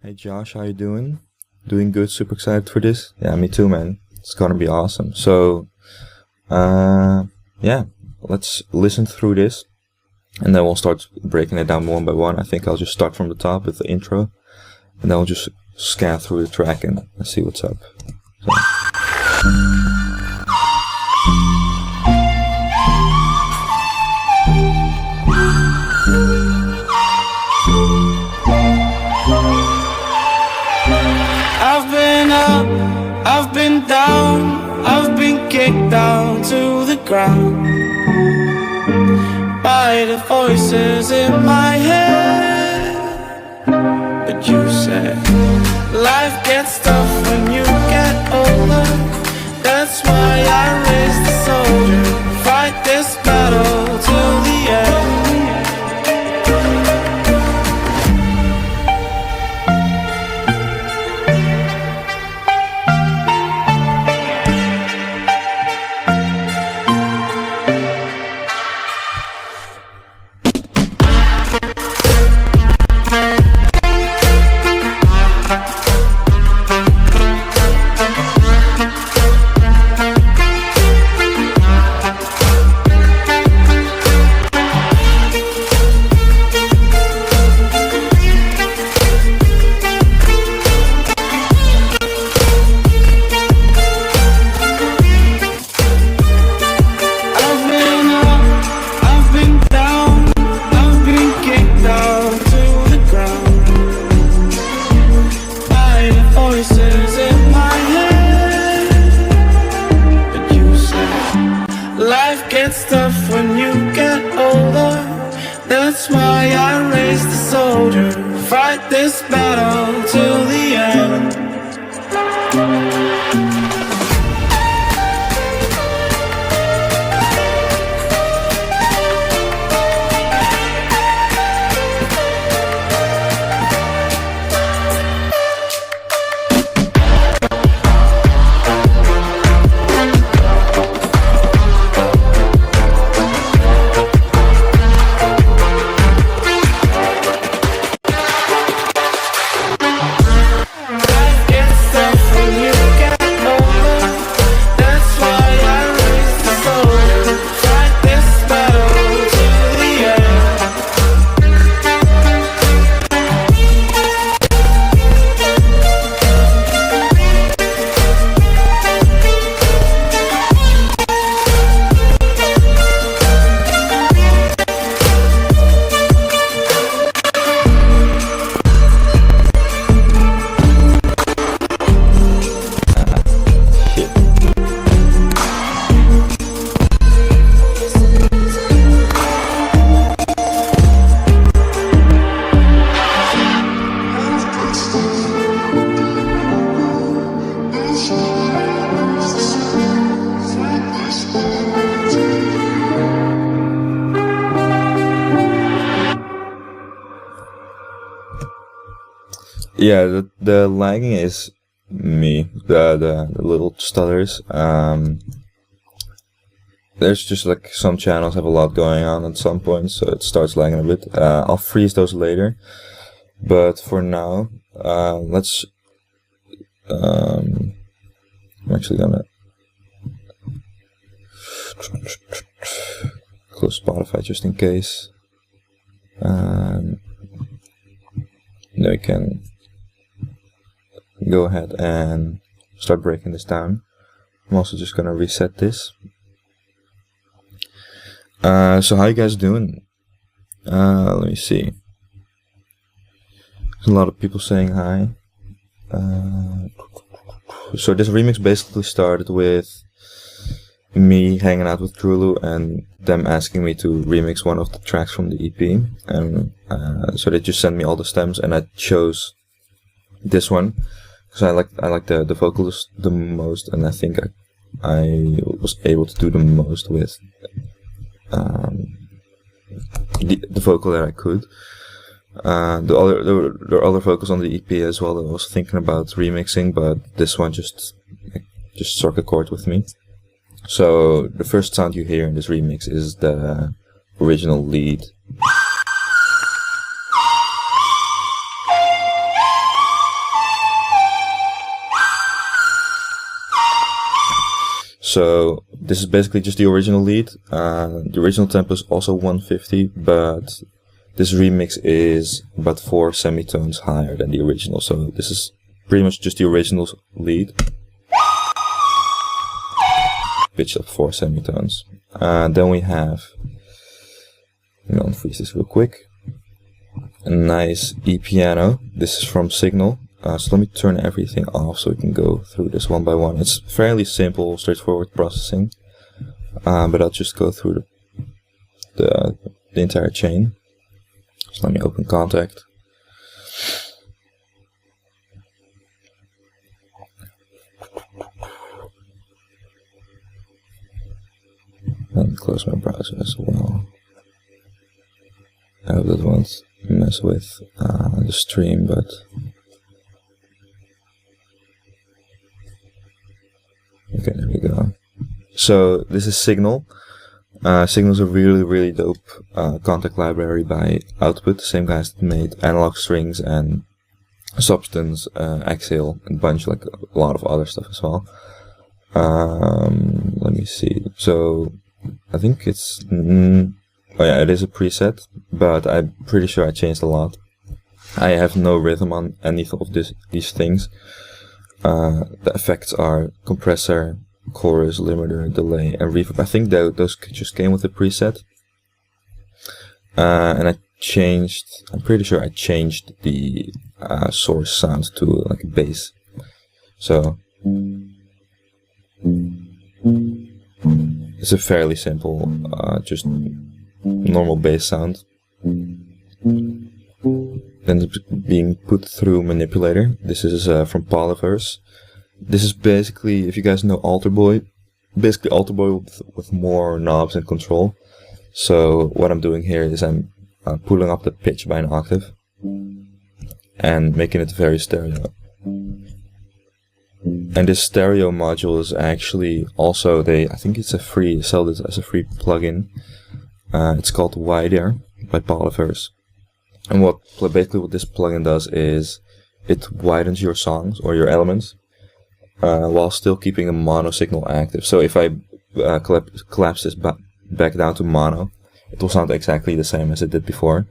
Hey Josh, how you doing? Doing good, super excited for this. Yeah, me too, man. It's gonna be awesome. Yeah, let's listen through this and then we'll start breaking it down one by one. I think I'll just start from the top with the intro and then we'll just scan through the track and see what's up. So. I've been up, I've been down, I've been kicked down to the ground by the voices in my head. But you said life gets tough when you get older. That's why I raised the soldier, fight this battle till the end. Life gets tough when you get older. That's why I raised the soldier, fight this battle till the end. Yeah, the lagging is me, the little stutters. There's just like some channels have a lot going on at some point, so it starts lagging a bit. I'll freeze those later, but for now, let's. I'm actually gonna close Spotify just in case. Then we can go ahead and start breaking this down. I'm also just gonna reset this. So how you guys doing? Let me see. There's a lot of people saying hi. So this remix basically started with me hanging out with Drulu and them asking me to remix one of the tracks from the EP, and so they just sent me all the stems and I chose this one because I like the vocals the most, and I think I was able to do the most with the vocal that I could. There are other vocals on the EP as well that I was thinking about remixing, but this one just struck a chord with me. So the first sound you hear in this remix is the original lead. So this is basically just the original lead. The original tempo is also 150, but this remix is about 4 semitones higher than the original. So this is pretty much just the original lead, pitched up 4 semitones. Then we have, I'm gonna unfreeze this real quick, a nice E-piano. This is from Signal. So let me turn everything off so we can go through this one by one. It's fairly simple, straightforward processing, but I'll just go through the entire chain. So let me open Kontakt. And close my browser as well. I hope that won't mess with the stream, but okay, there we go. So this is Signal. Signal's a really dope Kontakt library by Output, the same guys that made Analog Strings and Substance, Exhale, and a bunch, like a lot of other stuff as well. Let me see. So I think it's oh yeah, it is a preset, but I'm pretty sure I changed a lot. I have no rhythm on any of these things. The effects are compressor, chorus, limiter, delay, and reverb. I think those just came with the preset. And I'm pretty sure I changed the source sound to like a bass. So it's a fairly simple, just normal bass sound. Then it's being put through Manipulator. This is from Polyverse. This is basically, if you guys know Alter Boy, basically Alter Boy with more knobs and control. So what I'm doing here is I'm pulling up the pitch by an octave and making it very stereo. And this stereo module is actually also, I think it's sell this as a free plugin. It's called Wider by Polyverse. And basically what this plugin does is it widens your songs or your elements while still keeping a mono signal active. So if I collapse this back down to mono, it will sound exactly the same as it did before.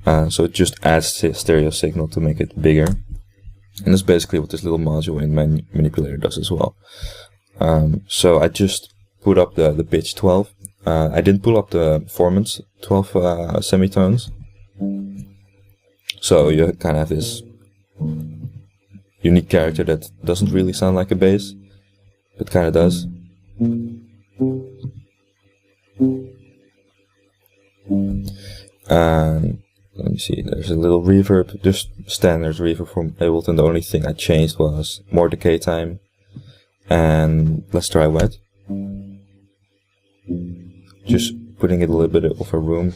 So it just adds stereo signal to make it bigger. And that's basically what this little module in Manipulator does as well. So I just put up the pitch 12. I didn't pull up the performance 12 semitones. So you kind of have this unique character that doesn't really sound like a bass, but kind of does. And let me see, there's a little reverb, just standard reverb from Ableton. The only thing I changed was more decay time and less dry wet. Just putting it a little bit of a room.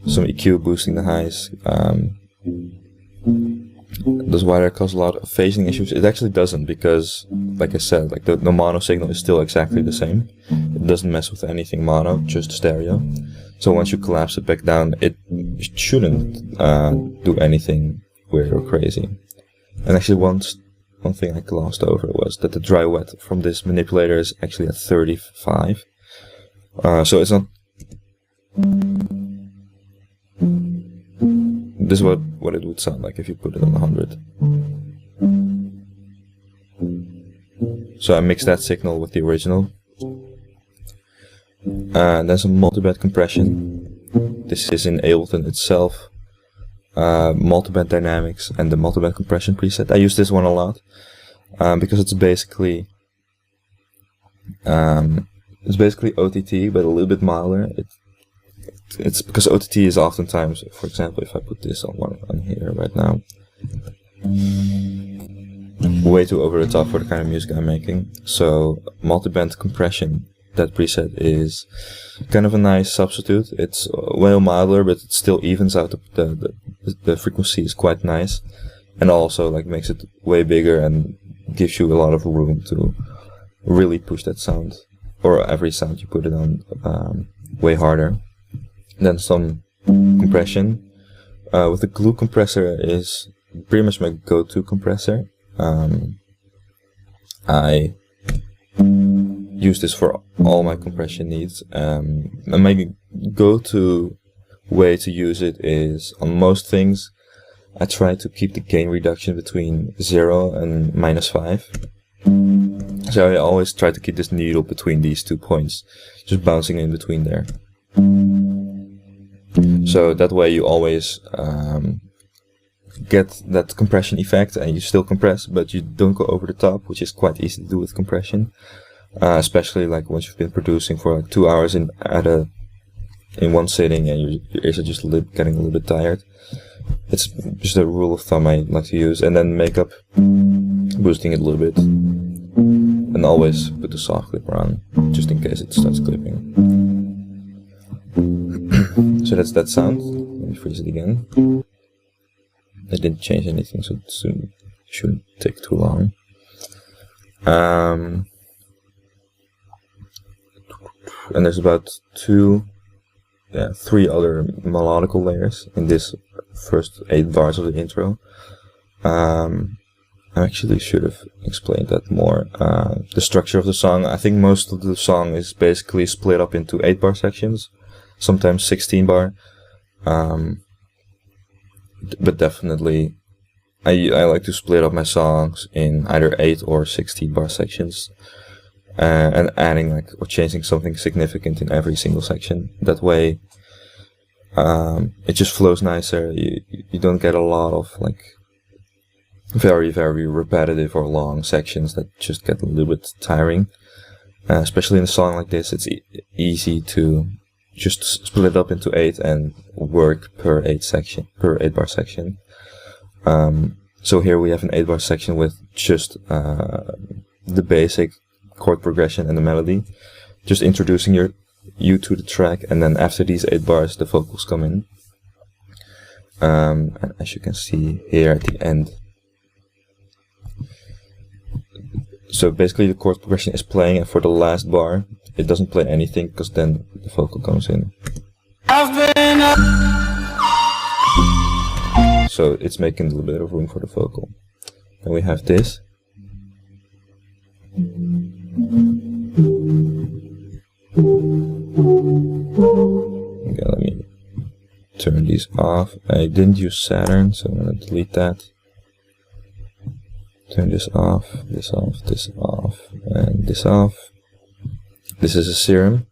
Some EQ boosting the highs. Does Wider cause a lot of phasing issues? It actually doesn't, because, like I said, like the mono signal is still exactly the same. It doesn't mess with anything mono, just stereo. So once you collapse it back down, it shouldn't do anything weird or crazy. And actually, one thing I glossed over was that the dry wet from this manipulator is actually at 35. So it's not. This is what it would sound like if you put it on 100. So I mixed that signal with the original. And then some multiband compression. This is in Ableton itself. Multiband dynamics and the multiband compression preset. I use this one a lot because it's basically OTT but a little bit milder. It's because OTT is oftentimes, for example, if I put this on here right now, way too over the top for the kind of music I'm making. So multiband compression, that preset is kind of a nice substitute. It's way milder, but it still evens out the frequency is quite nice, and also like makes it way bigger and gives you a lot of room to really push that sound, or every sound you put it on, way harder. Then some compression. With the Glue compressor is pretty much my go-to compressor. I use this for all my compression needs. And my go-to way to use it is, on most things, I try to keep the gain reduction between 0 and -5. So I always try to keep this needle between these 2 points, just bouncing in between there. So that way you always get that compression effect, and you still compress, but you don't go over the top, which is quite easy to do with compression. Especially like once you've been producing for like 2 hours in one sitting, and your ears are just getting a little bit tired. It's just a rule of thumb I like to use. And then makeup, boosting it a little bit, and always put the soft clipper on, just in case it starts clipping. So that's that sound. Let me freeze it again. It didn't change anything, so it shouldn't take too long. And there's about 3 other melodical layers in this first 8 bars of the intro. I actually should have explained that more. The structure of the song, I think most of the song is basically split up into 8 bar sections, sometimes 16 bar. But definitely I like to split up my songs in either 8 or 16 bar sections. And adding or changing something significant in every single section. That way, it just flows nicer. You don't get a lot of very, very repetitive or long sections that just get a little bit tiring. Especially in a song like this, it's easy to just split it up into 8 and work per 8 bar section. So here we have an 8 bar section with just the basic chord progression and the melody, just introducing you to the track, and then after these 8 bars the vocals come in. And as you can see here at the end, so basically the chord progression is playing, and for the last bar it doesn't play anything, because then the vocal comes in. So it's making a little bit of room for the vocal. Then we have this. Okay, let me turn these off. I didn't use Saturn, so I'm gonna delete that. Turn this off, this off, this off, and this off. This is a serum.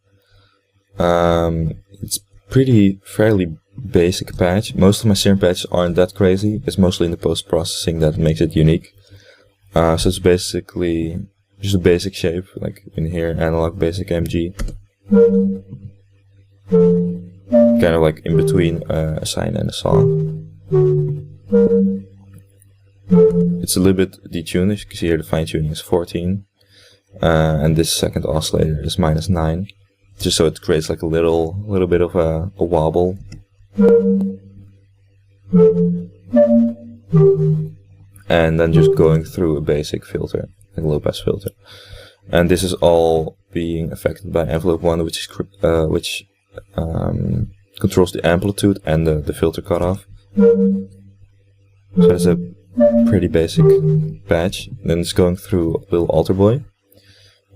It's fairly basic patch. Most of my serum patches aren't that crazy. It's mostly in the post-processing that makes it unique. So it's basically just a basic shape, like in here, analog basic MG. Kind of like in between a sine and a song. It's a little bit detuned. As you can see here, the fine tuning is 14. And this second oscillator is -9. Just so it creates like a little bit of a wobble. And then just going through a basic filter, like a low pass filter. And this is all being affected by envelope 1, which controls the amplitude and the filter cutoff. So that's a pretty basic patch. Then it's going through a little alter boy.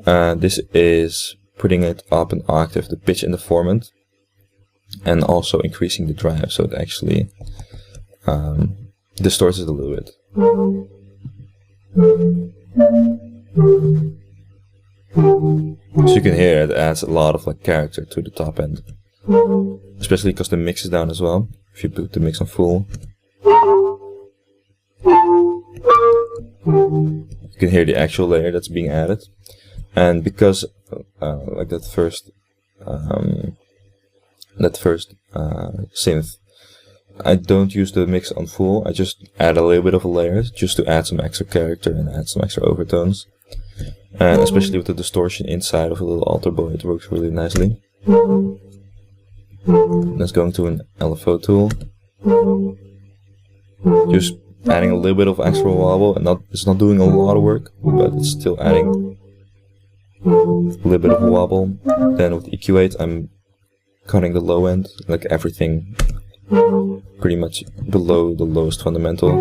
This is putting it up an octave, the pitch and the formant, and also increasing the drive, so it actually distorts it a little bit. So you can hear it adds a lot of character to the top end, especially because the mix is down as well. If you put the mix on full, you can hear the actual layer that's being added. And because that first synth, I don't use the mix on full. I just add a little bit of a layer just to add some extra character and add some extra overtones. And especially with the distortion inside of a little alter boy, it works really nicely. Let's go into an LFO tool. Just adding a little bit of extra wobble, and it's not doing a lot of work, but it's still adding a little bit of a wobble. Then with EQ8 I'm cutting the low end, like everything pretty much below the lowest fundamental,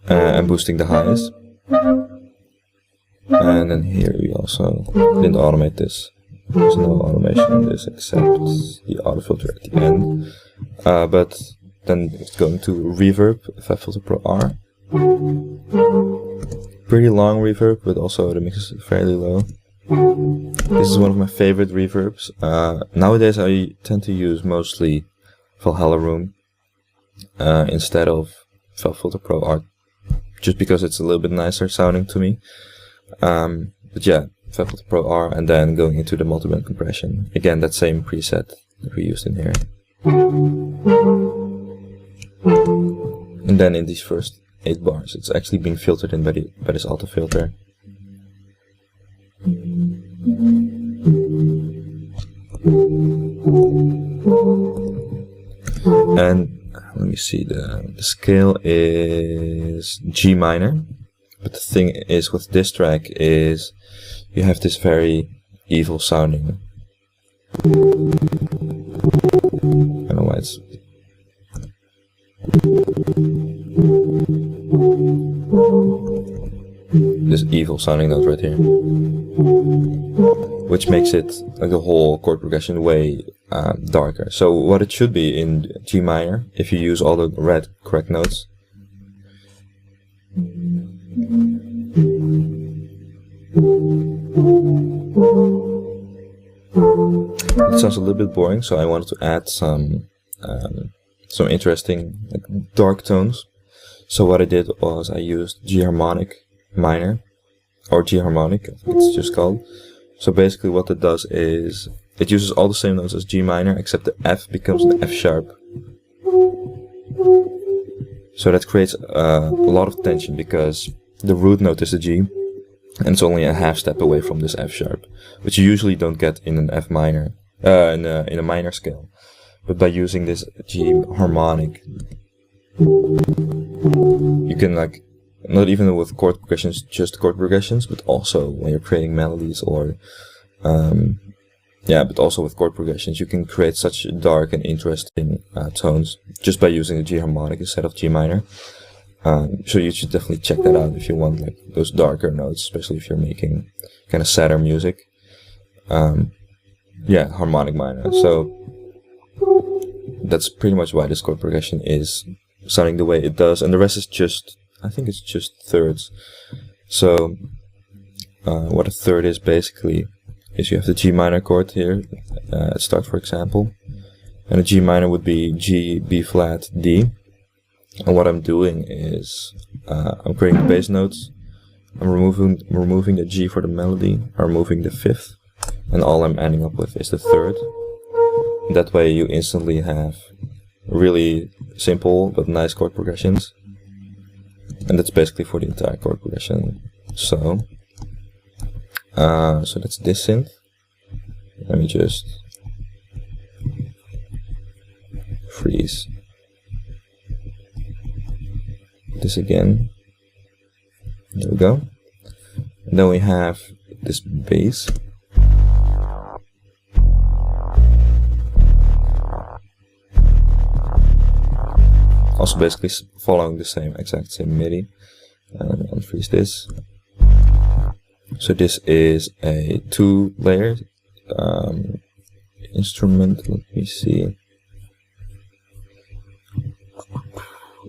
and boosting the highs. And then here we also didn't automate this. There's no automation in this except the auto filter at the end. But then it's going to reverb, FabFilter Pro R. Pretty long reverb, but also the mix is fairly low. This is one of my favorite reverbs. Nowadays I tend to use mostly Valhalla Room instead of FabFilter Pro R, just because it's a little bit nicer sounding to me. But yeah, FabFilter Pro R, and then going into the multiband compression. Again, that same preset that we used in here. And then in these first 8 bars, it's actually being filtered in by this auto filter. And let me see, the scale is G minor. But the thing is with this track is you have this very evil sounding. I don't know why it's... this evil sounding note right here, which makes it, like, the whole chord progression way darker. So what it should be in G minor, if you use all the correct notes, it sounds a little bit boring, so I wanted to add some interesting, like, dark tones. So what I did was I used G harmonic minor, or G harmonic, I think it's just called. So basically what it does is it uses all the same notes as G minor, except the F becomes an F sharp. So that creates a lot of tension, because the root note is the G, and it's only a half step away from this F sharp, which you usually don't get in an F minor, in a minor scale. But by using this G harmonic, you can, like, not even with chord progressions, just chord progressions, but also when you're creating melodies, or yeah, but also with chord progressions, you can create such dark and interesting tones just by using the G harmonic instead of G minor. So you should definitely check that out if you want, like, those darker notes, especially if you're making kind of sadder music. Yeah, harmonic minor. So that's pretty much why this chord progression is sounding the way it does, and the rest is just, I think it's just thirds. So what a third is basically is you have the G minor chord here at start, for example, and a G minor would be G, B flat, D. And what I'm doing is I'm creating the bass notes, I'm removing the G for the melody, I'm removing the fifth, and all I'm ending up with is the third. That way you instantly have really simple but nice chord progressions. And that's basically for the entire chord progression. So that's this synth. Let me just freeze this again. There we go. And then we have this bass. Also basically following the exact same MIDI. Let me unfreeze this. So this is a 2-layer instrument. Let me see.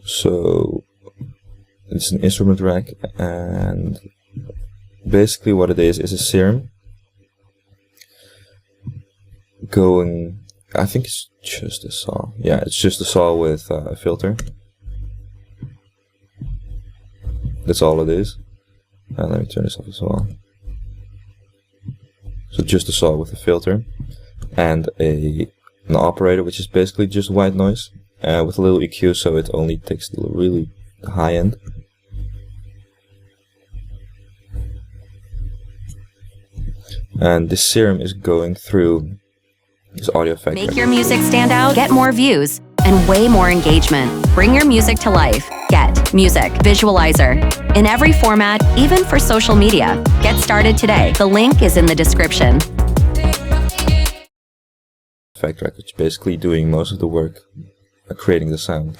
So it's an instrument rack, and basically what it is a serum going, I think it's just a saw. Yeah, it's just a saw with a filter. That's all it is. And let me turn this off as well. So just a saw with a filter and an operator, which is basically just white noise with a little EQ, so it only takes the really high end. And this serum is going through this audio effect. Make your music stand out, get more views, and way more engagement. Bring your music to life. Get Music Visualizer in every format, even for social media. Get started today. The link is in the description. Effect track, which is basically doing most of the work, creating the sound.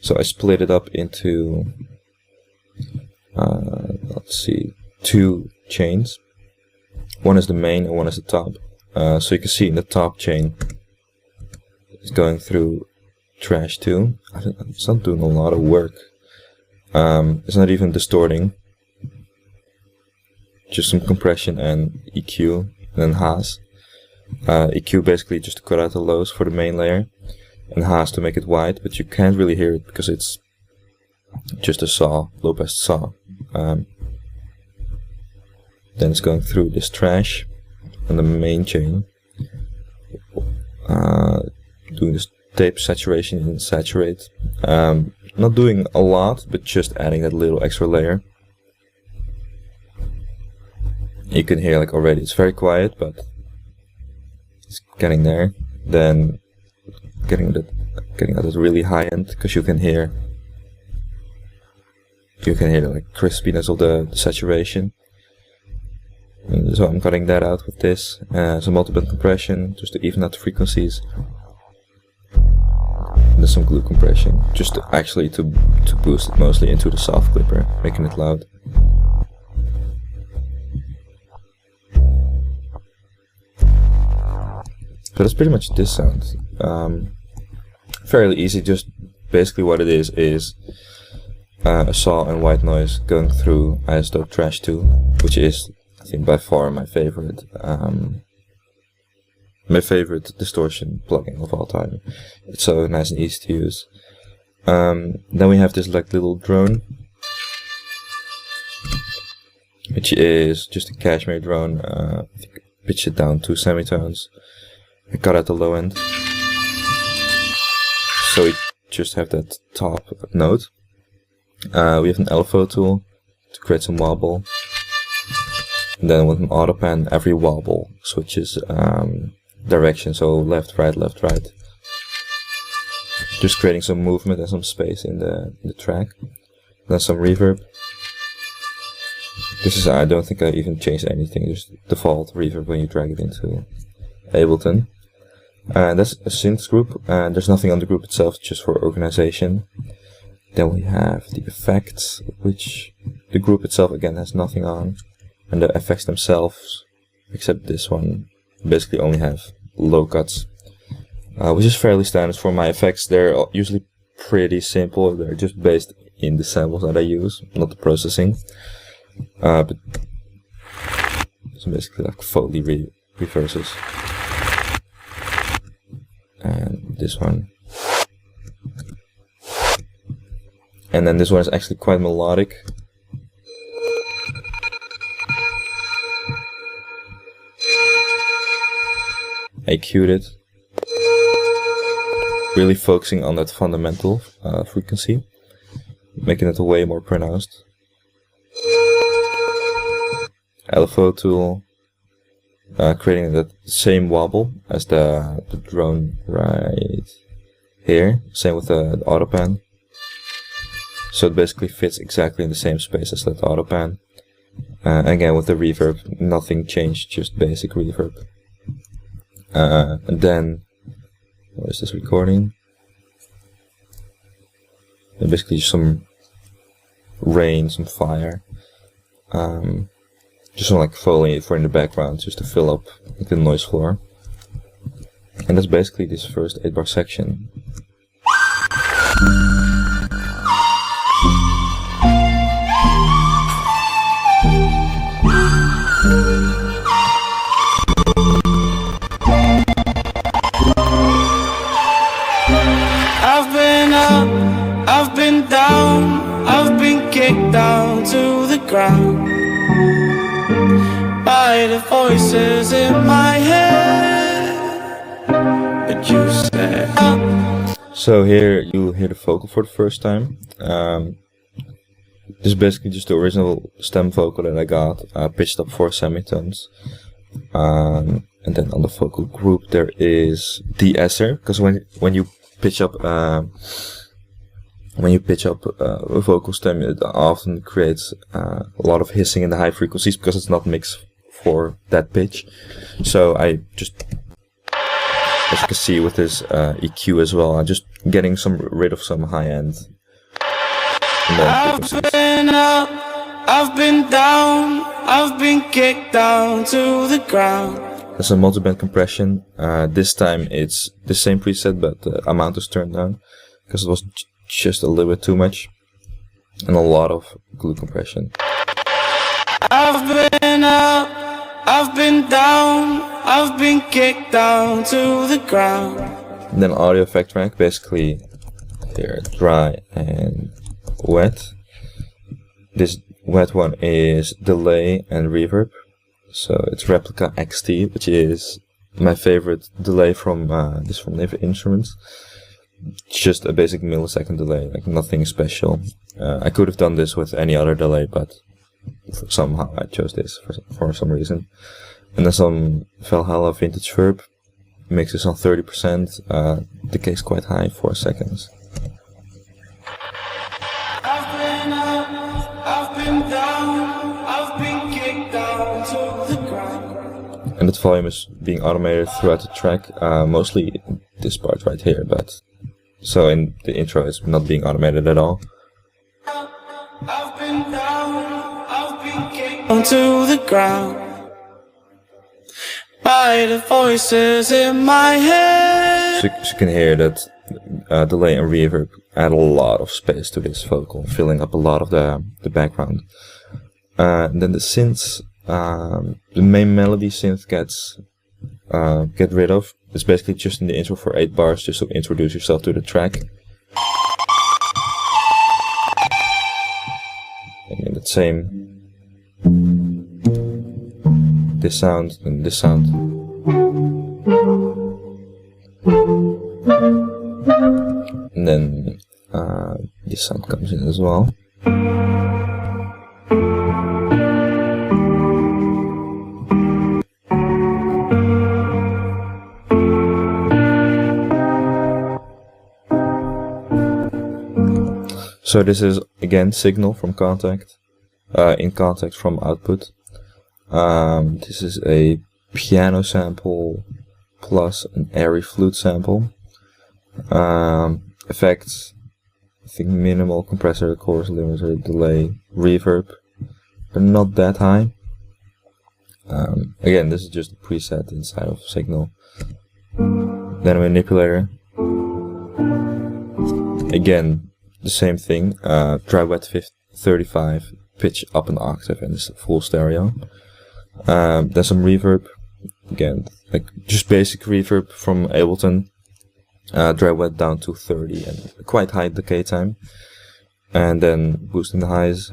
So I split it up into, let's see, two chains. One is the main and one is the top. So you can see in the top chain it's going through trash 2. It's not doing a lot of work. It's not even distorting. Just some compression and EQ, and then Haas. EQ basically just to cut out the lows for the main layer, and Haas to make it wide, but you can't really hear it because it's just a saw, low-pass saw. Then it's going through this trash on the main chain, doing this tape saturation and saturate. Not doing a lot, but just adding that little extra layer. You can hear like already it's very quiet, but it's getting there. Then getting at the really high end, because you can hear the like crispiness of the saturation. And so I'm cutting that out with this, some multiple compression just to even out the frequencies. And there's some glue compression, just to boost it mostly into the soft clipper, making it loud. So that's pretty much this sound. Fairly easy, just basically what it is a saw and white noise going through iZotope Trash 2, which is, I think, by far my favorite distortion plugin of all time. It's so nice and easy to use. Then we have this like little drone, which is just a Cashmere drone. I think pitch it down 2 semitones. I cut out the low end, so we just have that top note. We have an LFO tool to create some wobble, and then with an auto pan, every wobble switches direction, so left, right, just creating some movement and some space in the track. Then some reverb. This is, I don't think I even changed anything, just default reverb when you drag it into Ableton. And that's a synths group, and there's nothing on the group itself, just for organization. Then we have the effects, which the group itself again has nothing on, and the effects themselves, except this one, basically only have low cuts, which is fairly standard for my effects. They're usually pretty simple. They're just based in the samples that I use, not the processing. But it's basically like Foley reverses. And this one. And then this one is actually quite melodic. I EQ'd it. Really focusing on that fundamental frequency, making it way more pronounced. LFO tool, creating that same wobble as the drone right here, same with the auto pan. So it basically fits exactly in the same space as that auto pan. Again with the reverb, nothing changed, just basic reverb. And then, what is this recording? And basically just some rain, some fire. Just some like Foley for in the background, just to fill up the noise floor. And that's basically this first 8-bar section. I've been up, I've been down, I've been kicked down to the ground by the voices in my head. But you said So here you hear the vocal for the first time. This is basically just the original stem vocal that I got, pitched up 4 semitones. And then on the vocal group there is de-esser, because when you pitch up a vocal stem, it often creates a lot of hissing in the high frequencies because it's not mixed for that pitch. So I just, as you can see with this EQ as well, I'm just getting rid of some high end. I've been up, I've been down, I've been kicked down to the ground. There's a multi-band compression. This time it's the same preset, but the amount is turned down because it was just a little bit too much, and a lot of glue compression. I've been up, I've been down, I've been kicked down to the ground. And then audio effect track, basically here, dry and wet. This wet one is delay and reverb. So it's Replica XT, which is my favorite delay from Native Instruments. It's just a basic millisecond delay, like nothing special. I could have done this with any other delay, but somehow I chose this for some reason. And then some Valhalla Vintage Verb, mixes on 30%, decays quite high, 4 seconds. I've been up, I've been down, I've been kicked down to the ground. And that volume is being automated throughout the track, mostly this part right here, but so in the intro it's not being automated at all. I've been down, I've been kicked down to the ground by the voices in my head. So you can hear that delay and reverb add a lot of space to this vocal, filling up a lot of the background. And then the synths, the main melody synth get rid of. It's basically just in the intro for 8 bars, just to introduce yourself to the track. And the same. This sound and this sound. And then this sound comes in as well. So this is again Signal from Kontakt, in Kontakt from Output. This is a piano sample plus an airy flute sample. Effects, I think minimal, compressor, chorus limiter, delay, reverb, but not that high. Again, this is just a preset inside of Signal. Then a manipulator. Again, the same thing, dry wet 35, pitch up an octave, and it's full stereo. There's some reverb, again, like just basic reverb from Ableton. Dry wet down to 30 and quite high decay time. And then boosting the highs.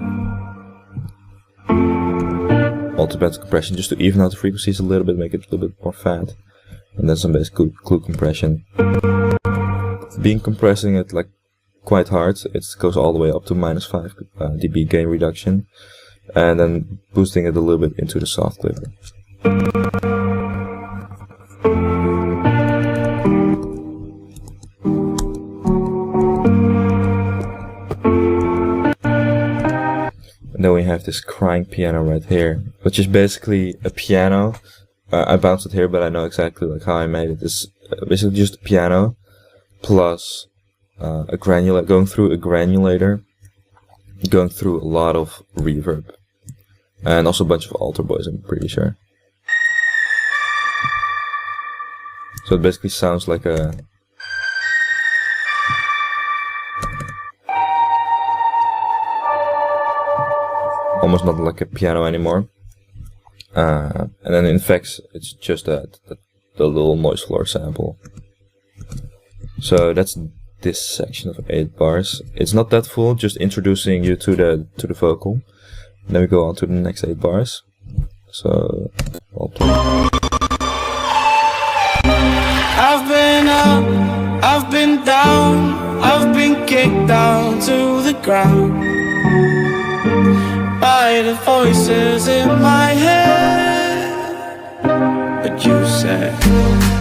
Multi-band compression just to even out the frequencies a little bit, make it a little bit more fat. And then some basic glue compression. Being compressing it like quite hard, it goes all the way up to -5 dB gain reduction, and then boosting it a little bit into the soft clipper. And then we have this crying piano right here, which is basically a piano. I bounced it here, but I know exactly like how I made it. It's basically just a piano plus a granulator, going through a granulator, going through a lot of reverb, and also a bunch of altar boys, I'm pretty sure. So it basically sounds like a almost not like a piano anymore. And then in effects, it's just the little noise floor sample. So that's this section of 8 bars. It's not that full, just introducing you to the vocal. Then we go on to the next 8 bars. So I'll play. I've been up, I've been down, I've been kicked down to the ground by the voices in my head. But you said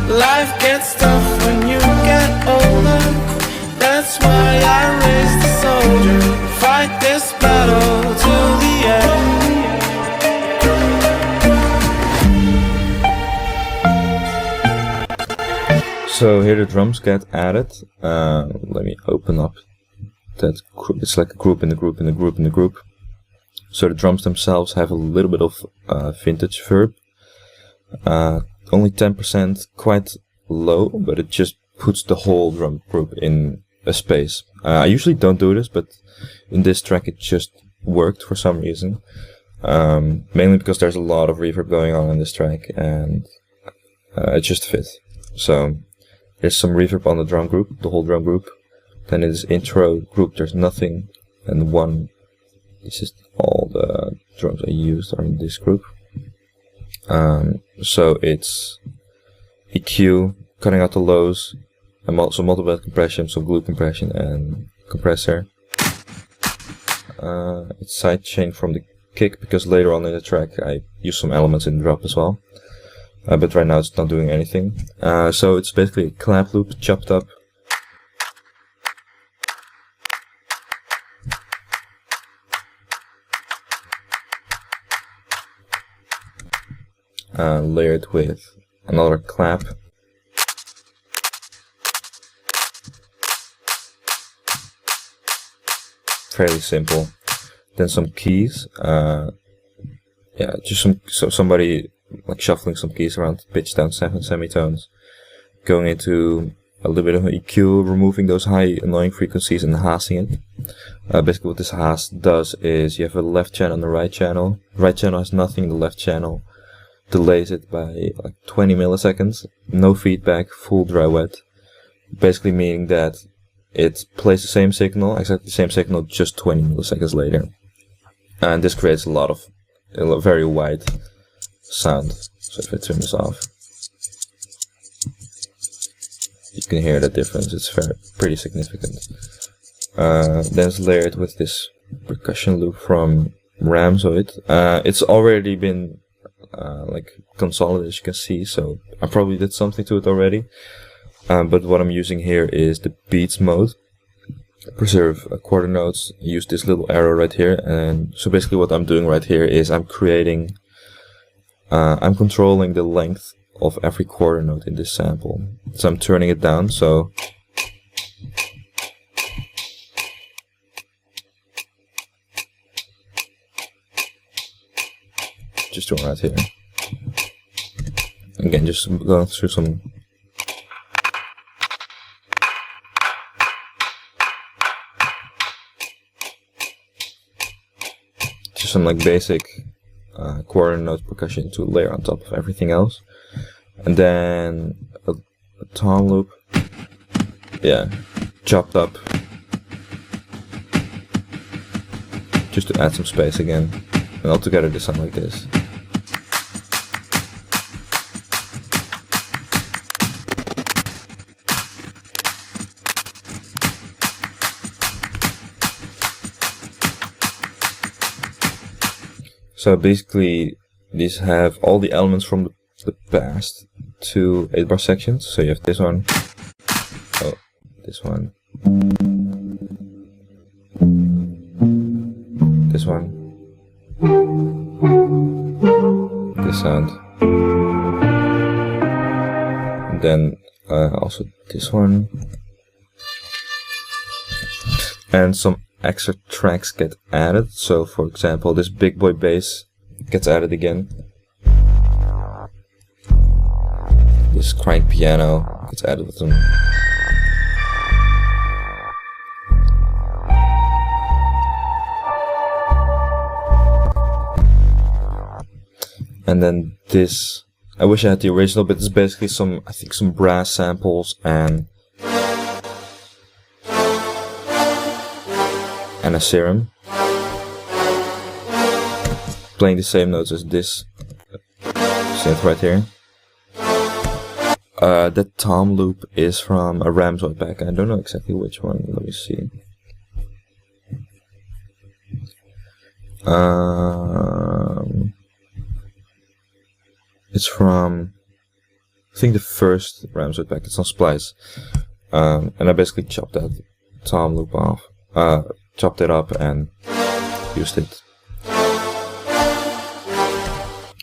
life gets tough when you get older. That's why I raised the soldier, fight this battle till the end. So here the drums get added. Let me open up that group. It's like a group in the group in the group in the group. So the drums themselves have a little bit of vintage verb. Only 10%, quite low, but it just puts the whole drum group in a space. I usually don't do this, but in this track it just worked for some reason. Mainly because there's a lot of reverb going on in this track, and it just fit. So there's some reverb on the drum group, the whole drum group. Then in this intro group there's nothing, and this is all the drums I used are in this group. So it's EQ, cutting out the lows, and also multiple compression, so glue compression and compressor. It's sidechain from the kick, because later on in the track I use some elements in the drop as well. But right now it's not doing anything. So it's basically a clap loop chopped up. Layered with another clap. Fairly simple. Then some keys. Yeah, just somebody like shuffling some keys around, pitch down 7 semitones, going into a little bit of an EQ, removing those high annoying frequencies and haasing it. Basically what this haas does is you have a left channel and a right channel. The right channel has nothing, the left channel delays it by like 20 milliseconds, no feedback, full dry wet. Basically meaning that it plays the same signal, exactly the same signal, just 20 milliseconds later. And this creates a very wide sound. So if I turn this off, you can hear the difference. It's pretty significant. Then it's layered with this percussion loop from Ramzoid. It's already been like consolidated, as you can see, so I probably did something to it already. But what I'm using here is the beats mode. Preserve quarter notes. Use this little arrow right here, and so basically what I'm doing right here is I'm controlling the length of every quarter note in this sample. So I'm turning it down, so just doing right here. Again, just going through some like basic quarter note percussion to layer on top of everything else, and then a tom loop, yeah, chopped up, just to add some space again, and altogether they sound like this. So basically, these have all the elements from the past to 8-bar sections. So you have this one, this one, this one, this sound, and then also this one, and some extra tracks get added. So for example, this big boy bass gets added again. This crank piano gets added with them. And then this, I wish I had the original, but it's basically I think some brass samples and a serum, playing the same notes as this synth right here. That tom loop is from a Ramzoid pack. I don't know exactly which one. Let me see. It's from, I think, the first Ramzoid pack. It's on Splice, and I basically chopped that tom loop off. Chopped it up and used it.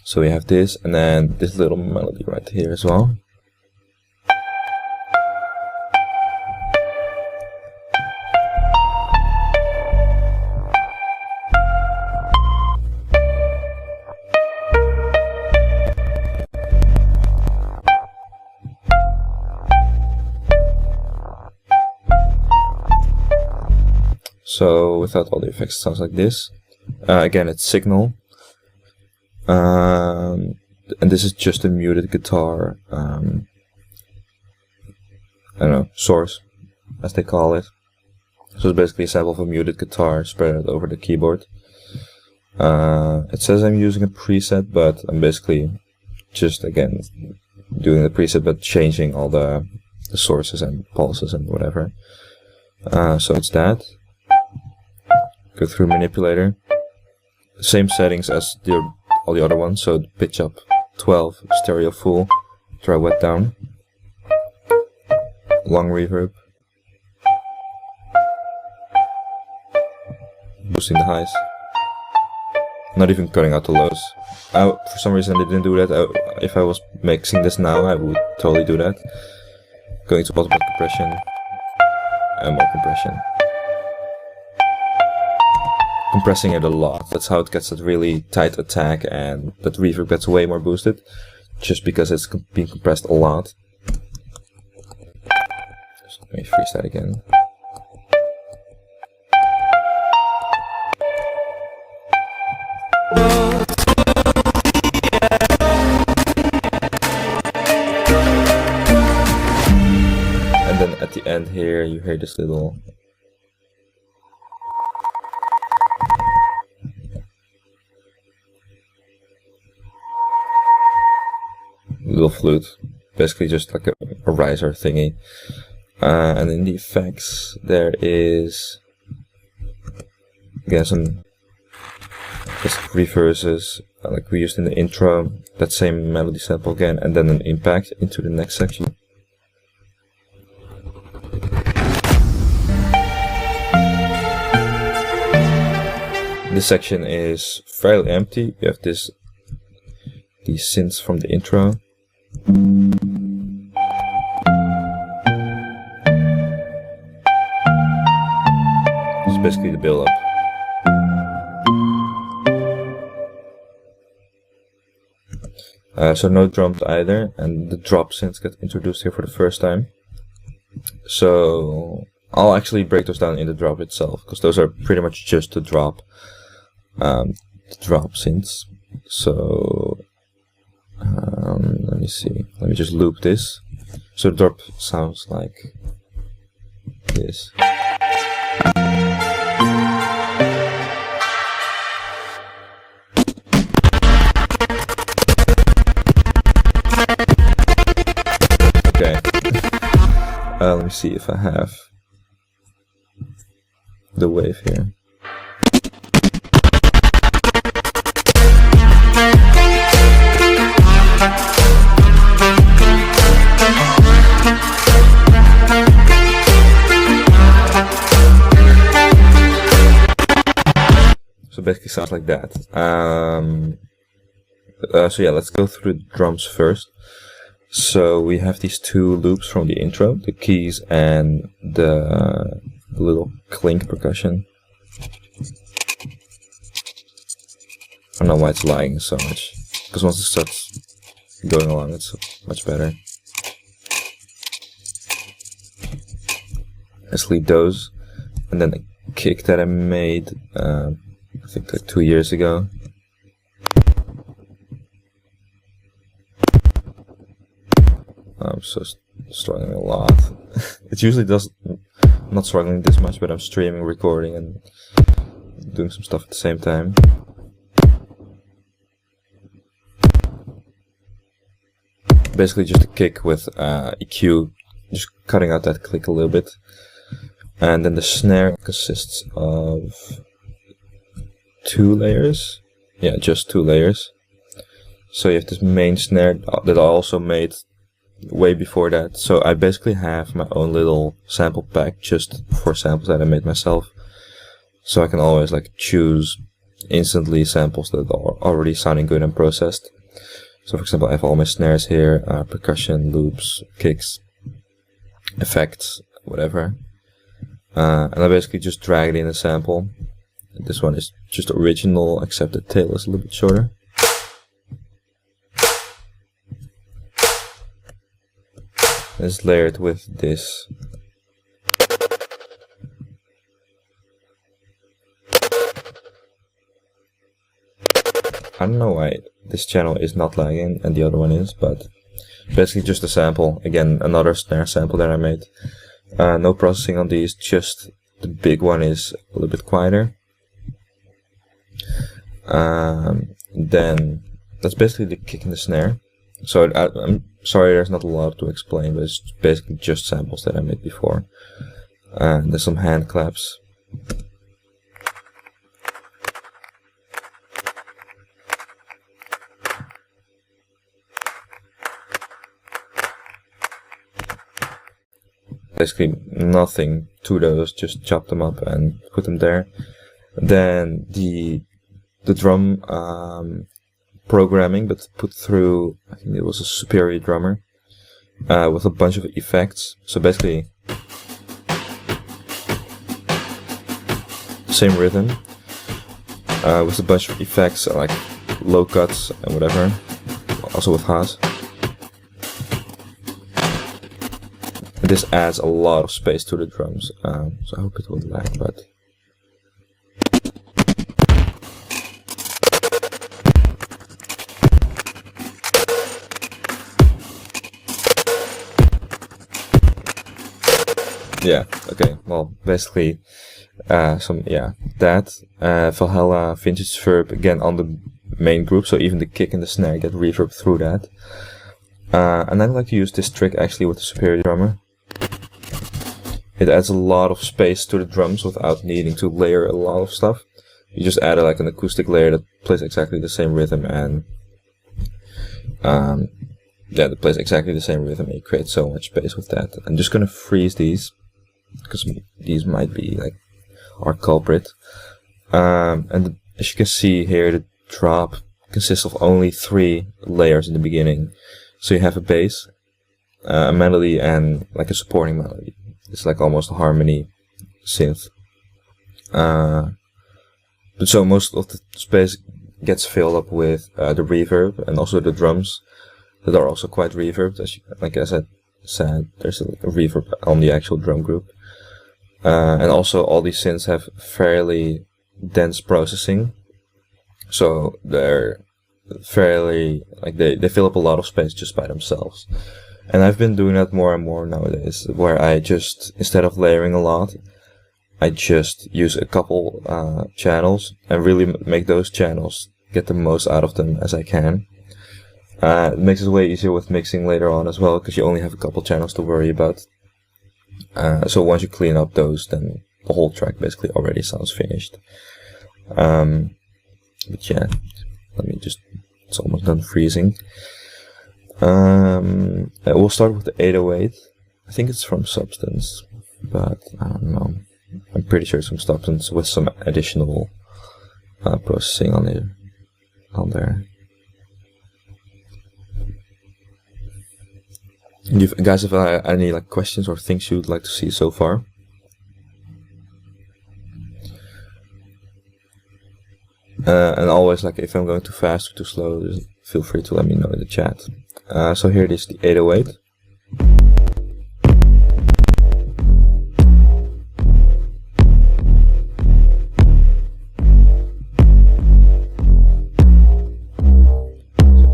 So we have this, and then this little melody right here as well. So without all the effects, it sounds like this. Again, it's Signal. And this is just a muted guitar, I don't know, source, as they call it. So it's basically a sample of a muted guitar spread out over the keyboard. It says I'm using a preset, but I'm basically just, again, doing the preset but changing all the sources and pulses and whatever. So it's that. Go through manipulator. Same settings as all the other ones, so pitch up 12, stereo full, dry wet down, long reverb, boosting the highs, not even cutting out the lows. For some reason I didn't do that. If I was mixing this now, I would totally do that. Going to bottom compression and more compression. Compressing it a lot. That's how it gets that really tight attack, and that reverb gets way more boosted, just because it's being compressed a lot. So let me freeze that again. And then at the end here, you hear this little flute, basically just like a riser thingy. And in the effects there is again some just reverses like we used in the intro, that same melody sample again, and then an impact into the next section. This section is fairly empty. You have these synths from the intro. It's basically the build up. So no drums either, and the drop synths get introduced here for the first time. So I'll actually break those down in the drop itself, because those are pretty much just the drop synths. So let me see. Let me just loop this. So the drop sounds like this. Okay. Let me see if I have the wave here. So basically sounds like that. So yeah, let's go through the drums first. So we have these two loops from the intro, the keys and the little clink percussion. I don't know why it's lagging so much, because once it starts going along, it's much better. Let's leave those, and then the kick that I made, I think like 2 years ago. I'm so struggling a lot. It usually doesn't. I'm not struggling this much, but I'm streaming, recording, and doing some stuff at the same time. Basically just a kick with EQ, just cutting out that click a little bit. And then the snare consists of 2 layers. Yeah, just 2 layers. So you have this main snare that I also made way before that. So I basically have my own little sample pack just for samples that I made myself. So I can always like choose instantly samples that are already sounding good and processed. So for example, I have all my snares here, percussion, loops, kicks, effects, whatever. And I basically just drag it in a sample. This one is just original, except the tail is a little bit shorter. It's layered with this I don't know why this channel is not lagging and the other one is, but basically just a sample. Again, another snare sample that I made. No processing on these, just the big one is a little bit quieter. Then that's basically the kick and the snare. So I'm sorry, there's not a lot to explain, but it's basically just samples that I made before. There's some hand claps. Basically nothing to those, just chop them up and put them there. Then the drum programming, but put through, I think it was a Superior drummer, with a bunch of effects. So basically same rhythm, with a bunch of effects like low cuts and whatever, also with Haas. This adds a lot of space to the drums, so I hope it won't lag, but yeah, okay, well, basically, that, Valhalla Vintage Verb, again, on the main group, so even the kick and the snare get reverb through that. And I like to use this trick actually with the Superior drummer. It adds a lot of space to the drums without needing to layer a lot of stuff. You just add like an acoustic layer that plays exactly the same rhythm and that plays exactly the same rhythm, and you create so much space with that. I'm just gonna freeze these because these might be like our culprit. And as you can see here, the drop consists of only 3 layers in the beginning. So you have a bass, a melody, and like a supporting melody. It's like almost a harmony synth. But so most of the space gets filled up with the reverb and also the drums that are also quite reverbed. As I said, there's a reverb on the actual drum group. And also all these synths have fairly dense processing. So they're fairly, like they fill up a lot of space just by themselves. And I've been doing that more and more nowadays, where I just, instead of layering a lot, I just use a couple channels and really make those channels get the most out of them as I can. It makes it way easier with mixing later on as well, because you only have a couple channels to worry about. So once you clean up those, then the whole track basically already sounds finished. But yeah, let me just, it's almost done freezing. We'll start with the 808. I think it's from Substance, but I don't know. I'm pretty sure it's from Substance with some additional processing on there. Do you guys have any like questions or things you'd like to see so far? And always, like, if I'm going too fast or too slow, just feel free to let me know in the chat. So here it is, the 808.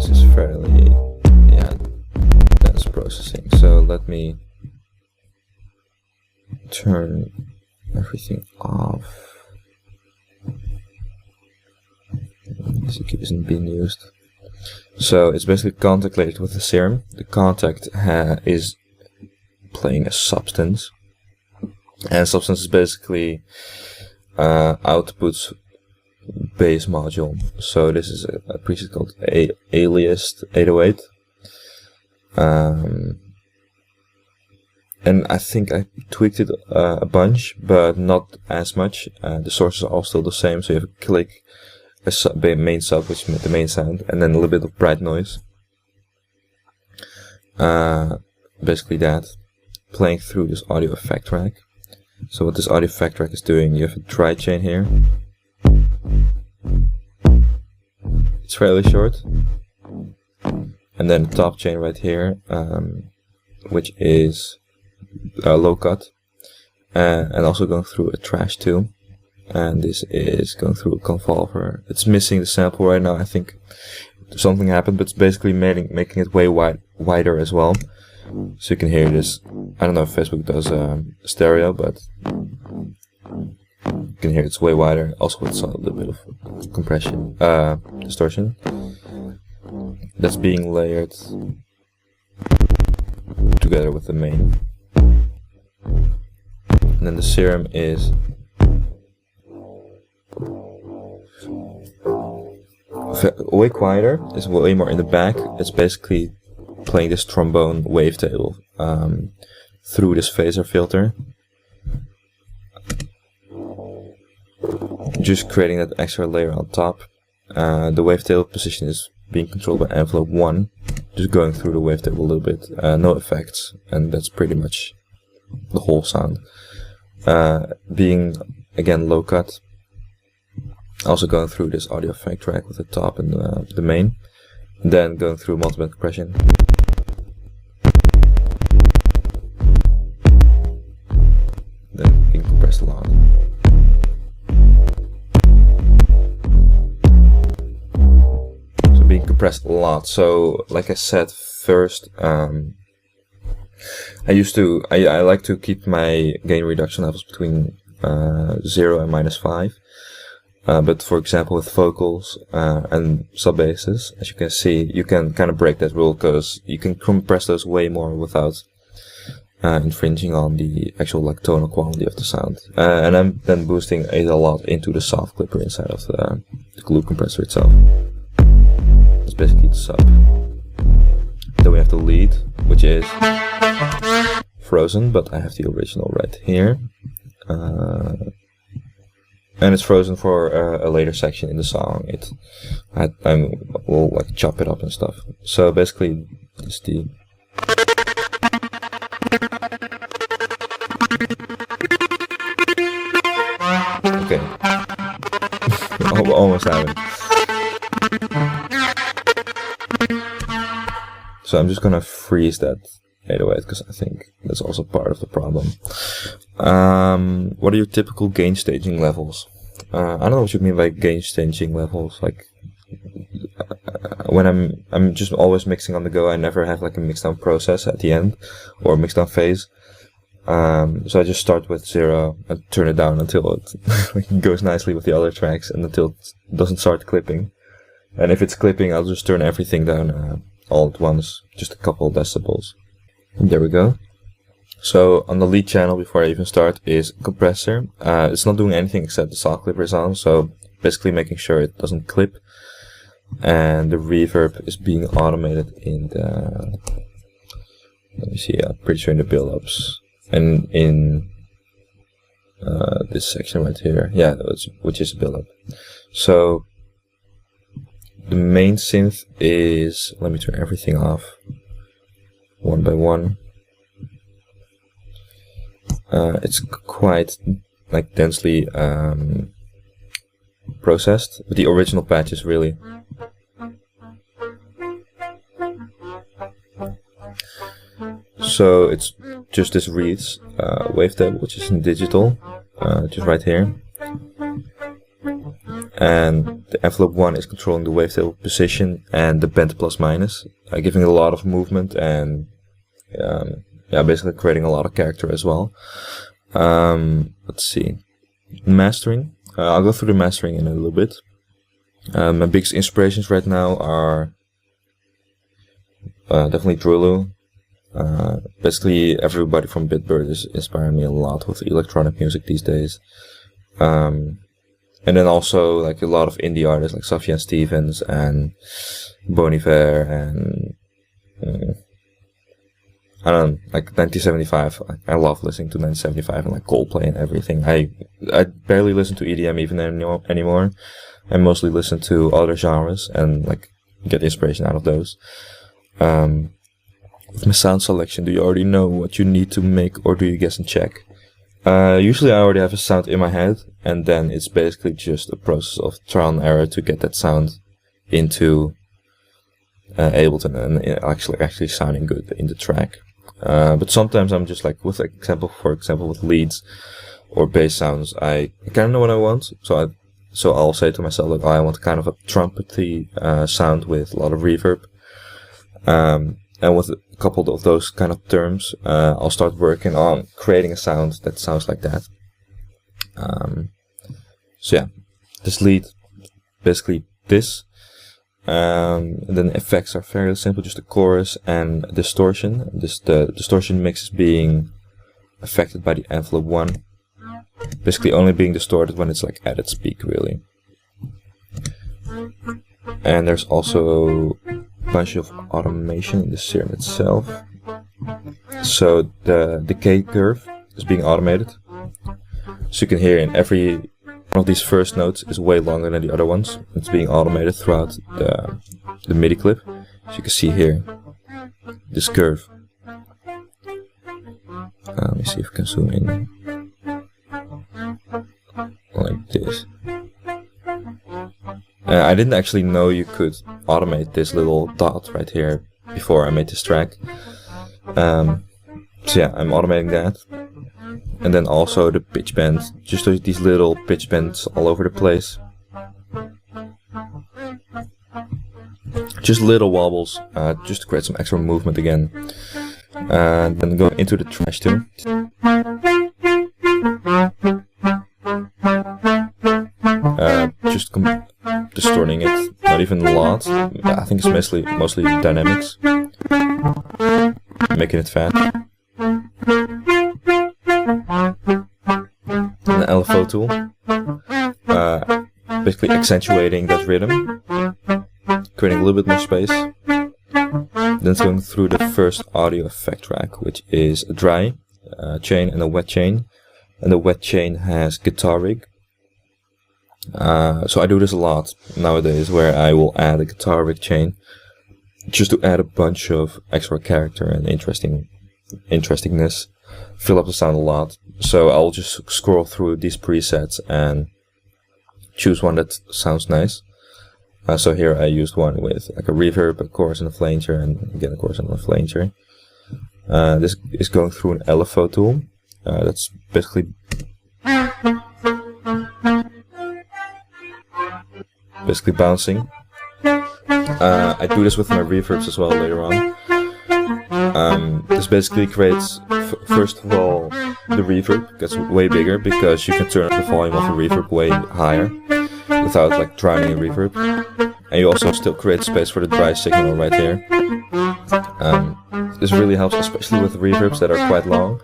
So this is fairly, dense processing. So let me turn everything off. Music isn't being used. So it's basically contact layered with the serum. The contact is playing a Substance, and Substance is basically outputs bass module. So this is a preset called Aliased 808, and I think I tweaked it a bunch, but not as much. The sources are all still the same, so you have a click, a main sub, which is the main sound, and then a little bit of bright noise. Basically that, playing through this audio effect rack. So what this audio effect rack is doing, you have a dry chain here. It's fairly short. And then the top chain right here, which is low cut. And also going through a trash too. and this is going through a convolver. It's missing the sample right now. I think something happened, but it's basically making it way wider as well, so you can hear this. I don't know if Facebook does stereo, but you can hear it's way wider. Also, it's a little bit of compression, distortion. That's being layered together with the main. And then the Serum is way quieter. It's way more in the back. It's basically playing this trombone wavetable through this phaser filter, just creating that extra layer on top. The wavetable position is being controlled by envelope 1, just going through the wavetable a little bit. No effects, and that's pretty much the whole sound. Being again low cut, also going through this audio effect track with the top and the main, then going through multiband compression. Then being compressed a lot. So being compressed a lot. So like I said first, I like to keep my gain reduction levels between 0 and -5. But for example, with vocals and sub-basses, as you can see, you can kind of break that rule, because you can compress those way more without infringing on the actual like tonal quality of the sound. And I'm then boosting it a lot into the soft clipper inside of the glue compressor itself. It's basically the sub. Then we have the lead, which is frozen, but I have the original right here. And it's frozen for a later section in the song. I will like chop it up and stuff. So basically, it's the okay. Almost have it. So I'm just gonna freeze that 808 because I think that's also part of the problem. What are your typical gain staging levels? I don't know what you mean by gain staging levels. Like when I'm just always mixing on the go. I never have like a mixdown process at the end or mixdown phase. So I just start with 0 and turn it down until it goes nicely with the other tracks and until it doesn't start clipping. And if it's clipping, I'll just turn everything down all at once, just a couple decibels. And there we go. So on the lead channel, before I even start, is a compressor. It's not doing anything except the soft clipper is on, so basically making sure it doesn't clip. And the reverb is being automated in the, let me see, I'm pretty sure in the build-ups. And in this section right here, yeah, which is a build-up. So the main synth is, let me turn everything off one by one. It's quite like densely processed, but the original patch is really so it's just this reeds wavetable, which is in digital, just right here. And the envelope 1 is controlling the wavetable position and the bend plus minus, giving it a lot of movement and yeah, basically creating a lot of character as well. Let's see, mastering. I'll go through the mastering in a little bit. My biggest inspirations right now are definitely Drulu. Basically everybody from Bitbird is inspiring me a lot with electronic music these days. And then also like a lot of indie artists like Sufjan Stevens and Bon Iver and I don't know, like 1975. I love listening to 1975 and like Coldplay and everything. I barely listen to EDM even anymore. I mostly listen to other genres and like get inspiration out of those. With my sound selection, do you already know what you need to make, or do you guess and check? Usually I already have a sound in my head, and then it's basically just a process of trial and error to get that sound into Ableton and actually sounding good in the track. But sometimes I'm just like, for example with leads, or bass sounds, I kind of know what I want. So I'll say to myself, like, I want kind of a trumpety sound with a lot of reverb. And with a couple of those kind of terms, I'll start working on creating a sound that sounds like that. So yeah, this lead, basically this. And then effects are fairly simple, just a chorus and distortion. The distortion mix is being affected by the envelope 1. Basically only being distorted when it's like at its peak, really. And there's also a bunch of automation in the serum itself. So the decay curve is being automated. So you can hear in every one of these first notes is way longer than the other ones. It's being automated throughout the MIDI clip. So you can see here this curve. Let me see if I can zoom in. Like this. I didn't actually know you could automate this little dot right here before I made this track. So yeah, I'm automating that. And then also the pitch bend, just these little pitch bends all over the place. Just little wobbles, just to create some extra movement again. And then go into the trash tune. Just distorting it, not even a lot. I think it's mostly dynamics. Making it fat. An LFO tool, basically accentuating that rhythm, creating a little bit more space. Then it's going through the first audio effect track, which is a dry chain and a wet chain. And the wet chain has guitar rig. So I do this a lot nowadays, where I will add a guitar rig chain just to add a bunch of extra character and interestingness, fill up the sound a lot. So I'll just scroll through these presets and choose one that sounds nice. So here I used one with like a reverb, a chorus, and a flanger, and again a chorus and a flanger. This is going through an LFO tool. That's basically bouncing. I do this with my reverbs as well later on. This basically creates, first of all, the reverb gets way bigger because you can turn up the volume of the reverb way higher without like drowning in reverb. And you also still create space for the dry signal right here. This really helps, especially with reverbs that are quite long.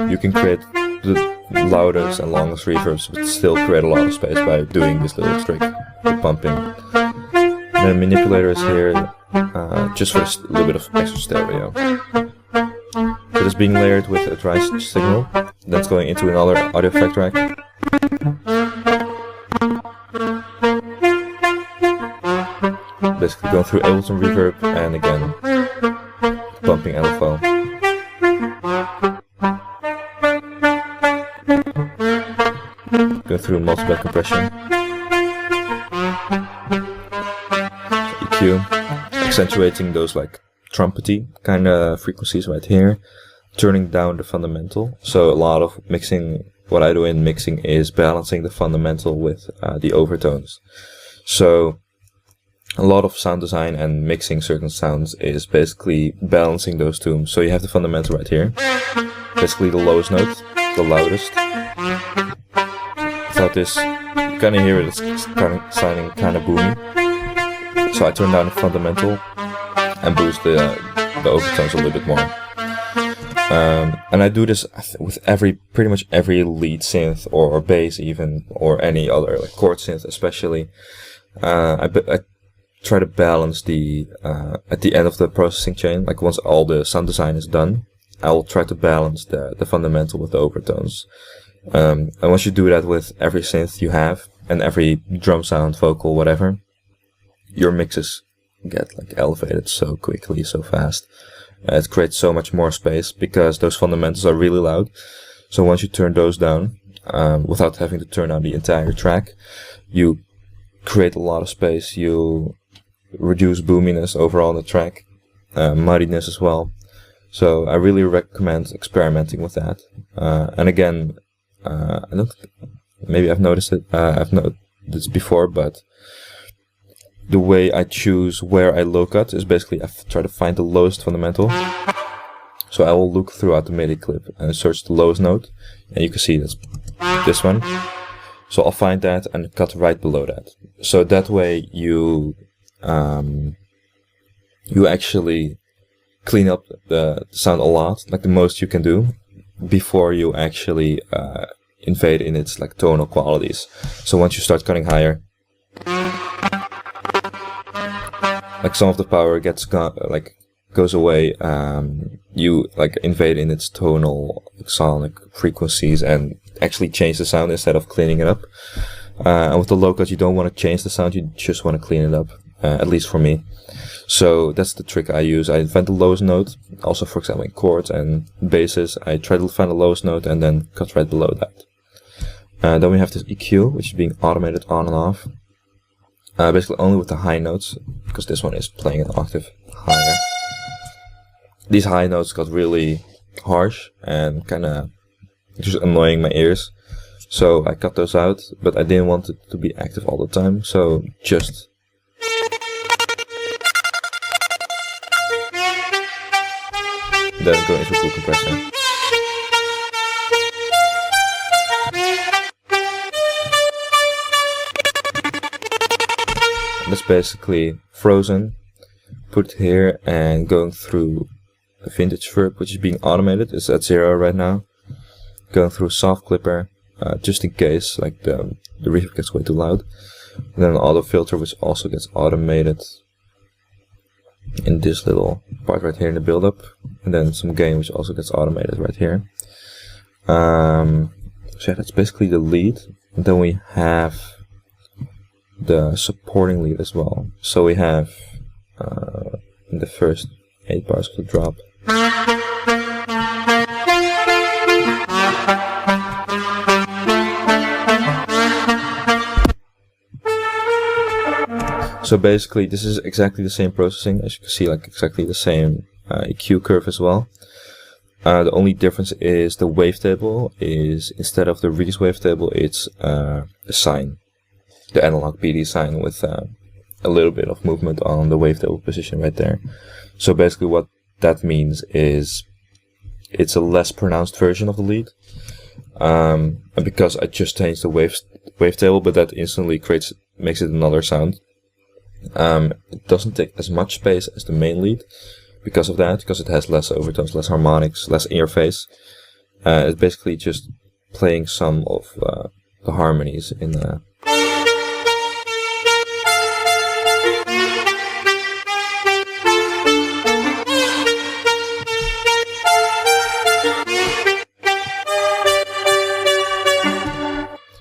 You can create the loudest and longest reverbs, but still create a lot of space by doing this little trick with bumping. And the manipulator is here just for a little bit of extra stereo. So this being layered with a dry signal, that's going into another audio effect track. Basically going through Ableton Reverb and again bumping LFO. Go through multi-bed compression. EQ, accentuating those like trumpety kind of frequencies right here, turning down the fundamental. So a lot of mixing, what I do in mixing is balancing the fundamental with the overtones. So a lot of sound design and mixing certain sounds is basically balancing those two. So you have the fundamental right here, basically the lowest note, the loudest. Without this, you kind of hear it, it's sounding kind of boomy. So I turn down the fundamental and boost the overtones a little bit more. And I do this with pretty much every lead synth or bass even, or any other like chord synth especially. I try to balance the at the end of the processing chain, like once all the sound design is done, I'll try to balance the fundamental with the overtones. And once you do that with every synth you have and every drum sound, vocal, whatever, your mixes get like elevated so quickly, so fast. It creates so much more space because those fundamentals are really loud. So once you turn those down, without having to turn down the entire track, you create a lot of space. You reduce boominess overall in the track, muddiness as well. So I really recommend experimenting with that. And again, I don't. Maybe I've noticed it. I've noticed this before, but the way I choose where I low cut is basically I try to find the lowest fundamental. So I will look throughout the MIDI clip and search the lowest note, and you can see that's this one. So I'll find that and cut right below that. So that way you actually clean up the sound a lot, like the most you can do, before you actually invade in its like tonal qualities. So once you start cutting higher, like some of the power goes away. You like invade in its tonal sonic frequencies and actually change the sound instead of cleaning it up. And with the low cut, you don't want to change the sound, you just want to clean it up, at least for me. So that's the trick I use. I find the lowest note, also for example in chords and basses, I try to find the lowest note and then cut right below that. Then we have this EQ, which is being automated on and off. Basically only with the high notes, because this one is playing an octave higher. These high notes got really harsh and kinda just annoying my ears. So I cut those out, but I didn't want it to be active all the time, so just then go into full compressor. That's basically Frozen, put here and going through a vintage verb, which is being automated. It's at 0 right now. Going through Soft Clipper, just in case like the reverb gets way too loud. And then an auto filter, which also gets automated in this little part right here in the build-up. And then some gain, which also gets automated right here. So yeah, that's basically the lead. And then we have the supporting lead as well. So we have in the first 8 bars of the drop, so basically this is exactly the same processing, as you can see, like exactly the same EQ curve as well. The only difference is the wavetable is, instead of the Reese wavetable, it's a sine, the analog PD sine, with a little bit of movement on the wavetable position right there. So basically what that means is it's a less pronounced version of the lead. And because I just changed the wavetable, but that instantly makes it another sound. It doesn't take as much space as the main lead because of that, because it has less overtones, less harmonics, less interface. It's basically just playing some of the harmonies in the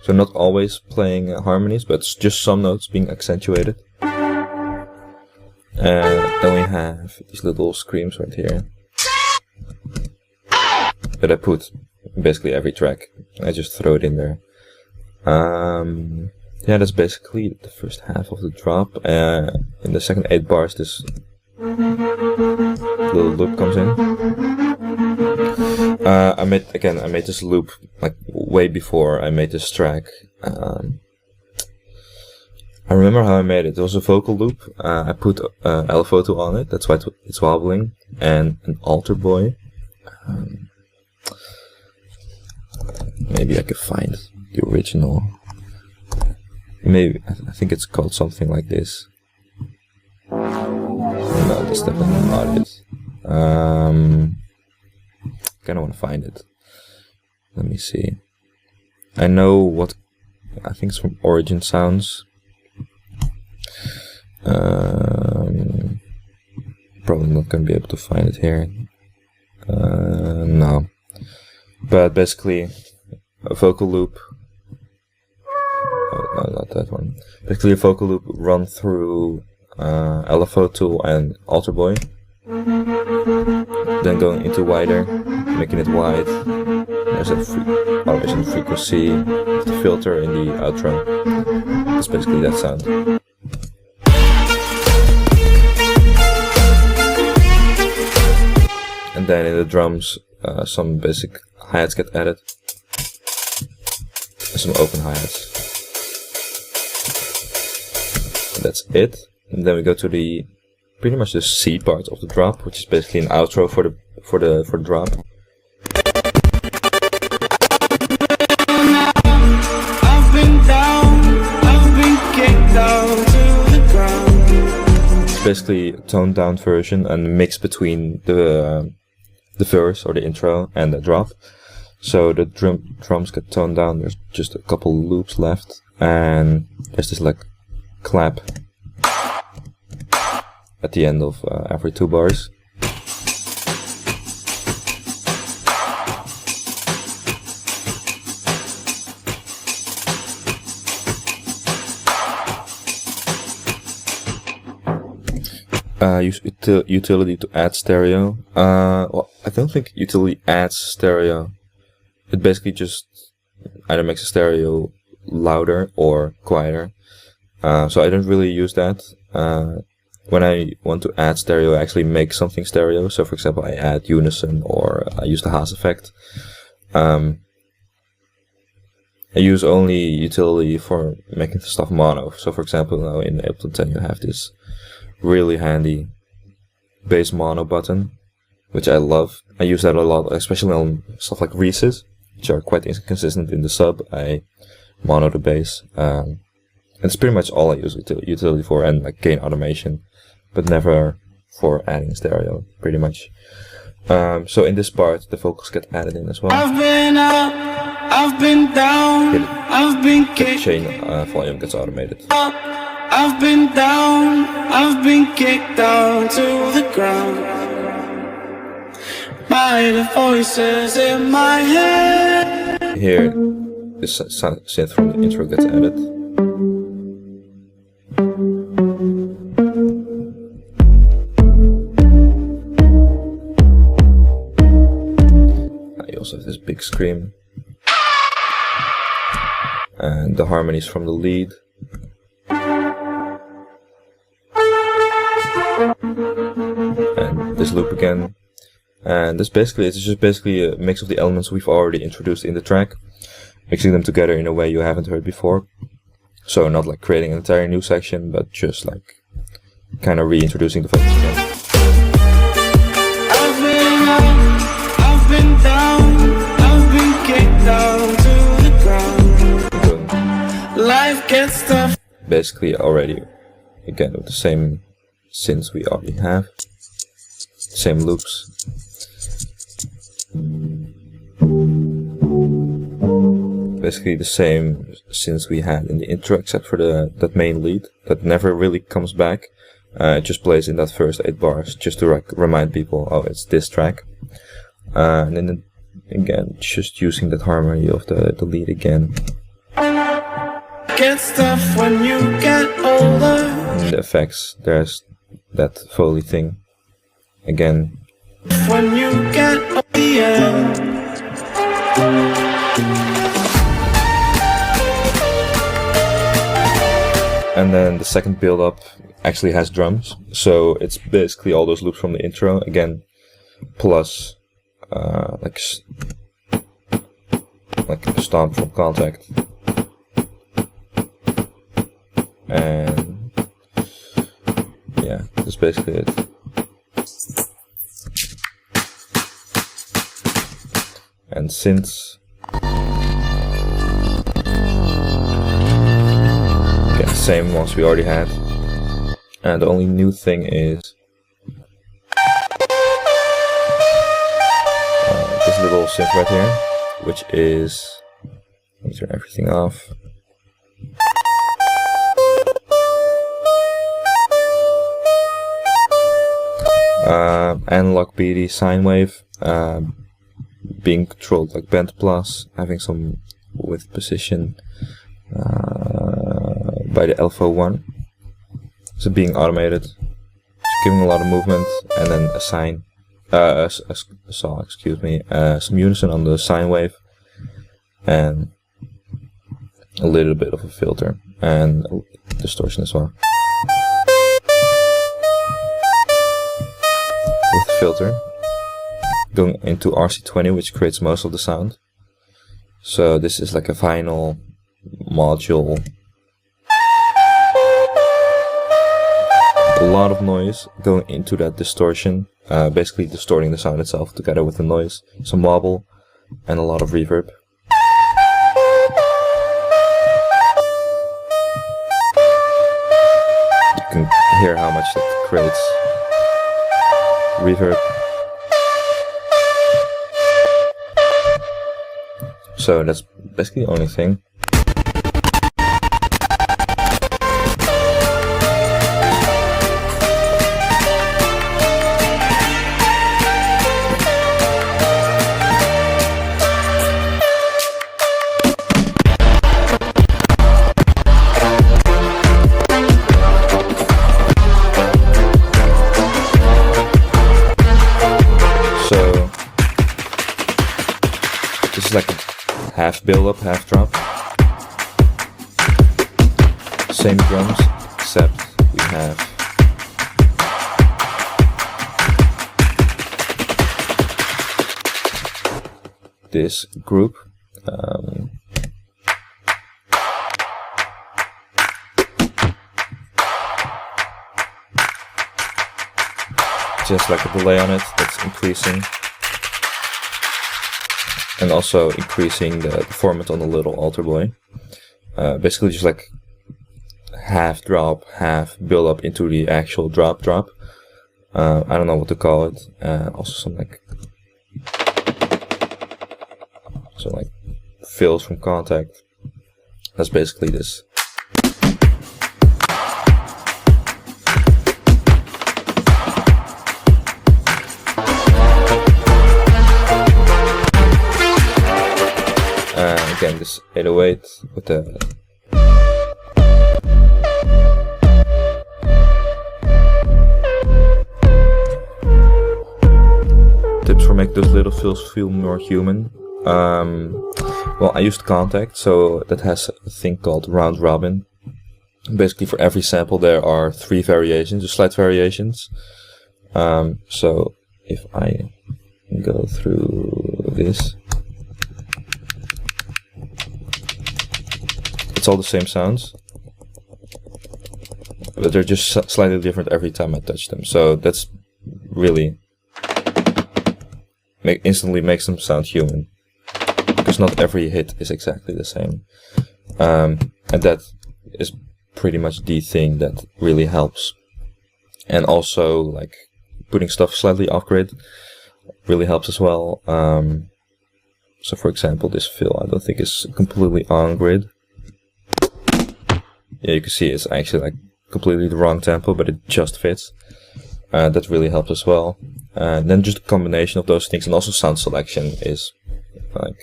So not always playing harmonies, but just some notes being accentuated. And then we have these little screams right here that I put in basically every track. I just throw it in there. Yeah, that's basically the first half of the drop. In the second 8 bars, this little loop comes in. I made this loop like way before I made this track. I remember how I made it. It was a vocal loop. I put L-Photo on it, that's why it's wobbling, and an altar boy. Maybe I could find the original. Maybe I think it's called something like this. No, that's definitely not it. Kinda wanna find it. Let me see. I know what, I think it's from Origin Sounds. Probably not gonna be able to find it here. No. But basically, a vocal loop. Oh, no, not that one. Basically, a vocal loop run through LFO tool and Alter Boy. Then going into wider, making it wide. There's a automation frequency, the filter in the outro. That's basically that sound. And then in the drums, some basic hi-hats get added. and some open hi-hats. And that's it. And then we go to the pretty much the C part of the drop, which is basically an outro for the drop. I've been down, I've been kicked down to the ground. It's basically a toned down version and a mix between the verse or the intro and the drop. So the drums get toned down. There's just a couple loops left, and there's this like clap at the end of every 2 bars. Use utility to add stereo. Well, I don't think utility adds stereo. It basically just either makes a stereo louder or quieter. So I don't really use that. When I want to add stereo, I actually make something stereo. So for example, I add unison, or I use the Haas effect. I use only utility for making stuff mono. So for example, now in Ableton 10 you have this really handy bass mono button, which I love. I use that a lot, especially on stuff like Reese's, which are quite inconsistent in the sub. I mono the bass. It's pretty much all I use utility for, and like gain automation, but never for adding stereo, pretty much. So in this part, the vocals get added in as well. I've been up, I've been down, I've been The kicked chain volume gets automated. up, I've been down, I've been kicked down to the ground by the voices in my head. Here, this synth from the intro gets added. I also have this big scream. And the harmonies from the lead. And this loop again. And it's just basically a mix of the elements we've already introduced in the track, mixing them together in a way you haven't heard before. So not like creating an entire new section, but just like kind of reintroducing the vocals again. I've been up, I've been down, I've been kicked down to the ground. Life gets tough. Basically already, again, with the same synths we already have, same loops. Basically the same synths we had in the intro, except for that main lead that never really comes back. It just plays in that first 8 bars just to remind people, oh, it's this track. And then again, just using that harmony of the lead again. Gets tough when you get older. And the effects, there's that Foley thing again. When you get older. And then the second build up actually has drums, so it's basically all those loops from the intro again, plus like a stomp from Contact, and yeah, that's basically it. And synths. Same ones we already had, and the only new thing is this little synth right here, which is, let me turn everything off. Analog BD sine wave, being controlled like band plus, having some width position. By the LFO1, so being automated, just giving a lot of movement, and then a sine, a saw, excuse me, some unison on the sine wave, and a little bit of a filter and distortion as well. With the filter, going into RC20, which creates most of the sound, So this is like a final module. A lot of noise going into that distortion, basically distorting the sound itself together with the noise, some wobble, and a lot of reverb. You can hear how much that creates reverb. So that's basically the only thing. So this is like a half build up, half drop. Same drums, except we have this group. Just like a delay on it that's increasing. And also increasing the performance on the little altar boy. Basically just like half drop, half build up into the actual drop. I don't know what to call it. Also some like fills from Kontakt. That's basically this. Again, this 808 with the tips for making those little fills feel more human. Well, I used Kontakt, so that has a thing called round robin. Basically, for every sample there are 3 variations, or slight variations. So if I go through this, it's all the same sounds, but they're just slightly different every time I touch them. So that's really instantly makes them sound human, because not every hit is exactly the same. And that is pretty much the thing that really helps. And also, like, putting stuff slightly off grid really helps as well. So for example, this fill I don't think is completely on grid. Yeah, you can see it's actually like completely the wrong tempo, but it just fits. That really helps as well. And then just a combination of those things, and also sound selection is like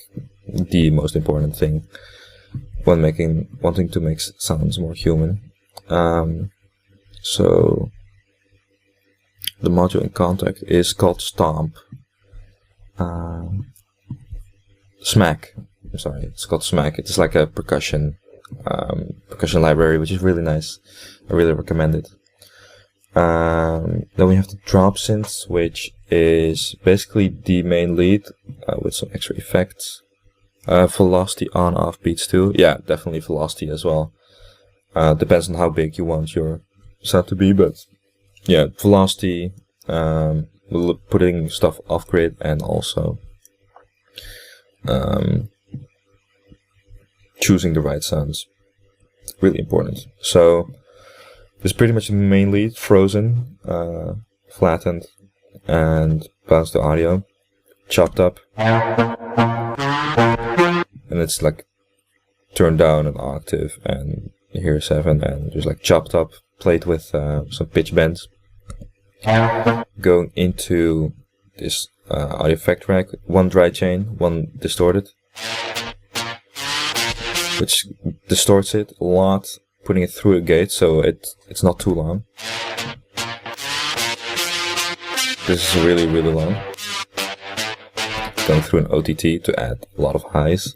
the most important thing when wanting to make sounds more human. So the module in Kontakt is called Stomp. Smack. I'm sorry, it's called Smack. It's like a percussion library, which is really nice. I really recommend it. Then we have the drop synth, which is basically the main lead with some extra effects. Velocity on-off beats too. Yeah, definitely velocity as well. Depends on how big you want your sound to be, but yeah, velocity, putting stuff off grid, and also choosing the right sounds. Really important. So this is pretty much the main lead: frozen, flattened, and bounced to audio, chopped up, and it's like turned down an octave, and you hear 7, and just like chopped up, played with some pitch bends. Going into this audio effect rack, 1 dry chain, 1 distorted, which distorts it a lot, putting it through a gate so it's not too long. This is really, really long. Going through an OTT to add a lot of highs.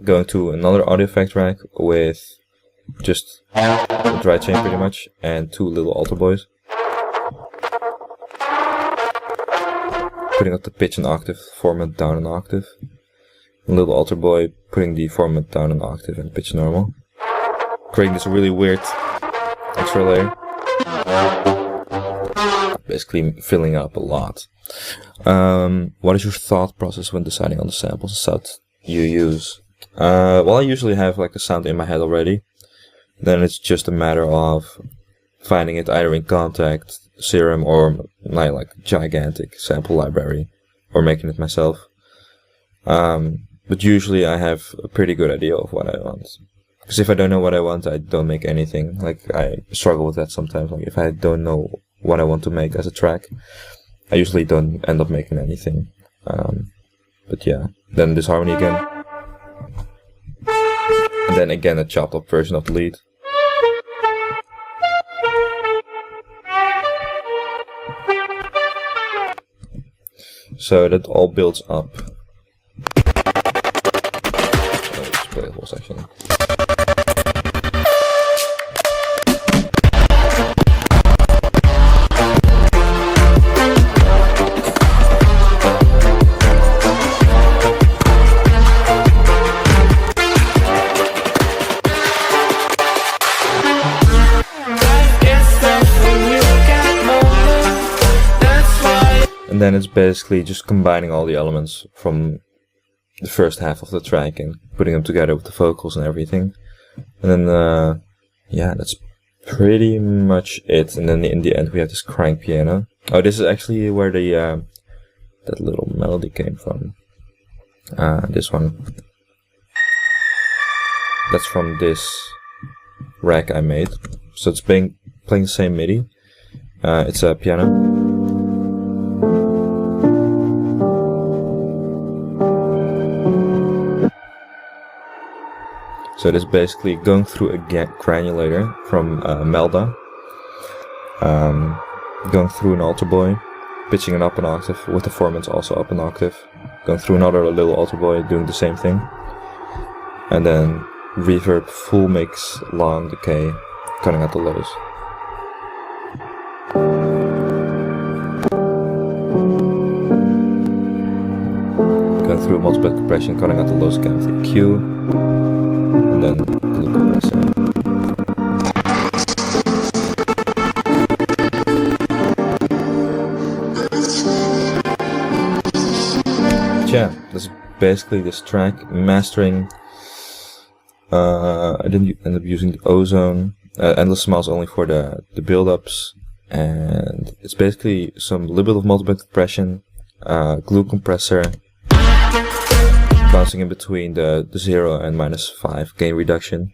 Going to another audio effect rack with just a dry chain pretty much, and 2 little altar boys. putting up the pitch an octave, format down an octave. And Little Alter Boy putting the format down an octave and pitch normal. Creating this really weird extra layer. Basically filling up a lot. What is your thought process when deciding on the samples and sound you use? Well, I usually have like a sound in my head already. Then it's just a matter of finding it either in Kontakt, Serum, or my like gigantic sample library, or making it myself. But usually I have a pretty good idea of what I want. Because if I don't know what I want, I don't make anything. Like, I struggle with that sometimes. Like, if I don't know what I want to make as a track, I usually don't end up making anything. But yeah, then this harmony again. And then again a chopped up version of the lead. So that all builds up. Let's play the whole section. And then it's basically just combining all the elements from the first half of the track and putting them together with the vocals and everything. And then, yeah, that's pretty much it. And then in the end we have this crank piano. Oh, this is actually where the that little melody came from. This one. That's from this rack I made. So it's playing the same MIDI. It's a piano. So it is basically going through a granulator from Melda, going through an Alter Boy, pitching it up an octave with the formants also up an octave, going through another Little Alter Boy doing the same thing, and then reverb, full mix, long decay, cutting out the lows. Going through multiband compression, cutting out the lows again with the EQ. And then glue compressor. Yeah, that's basically this track. Mastering, I didn't end up using the Ozone. Endless Smiles only for the build-ups. And it's basically some little bit of multiband compression, glue compressor, bouncing in between the 0 and -5 gain reduction.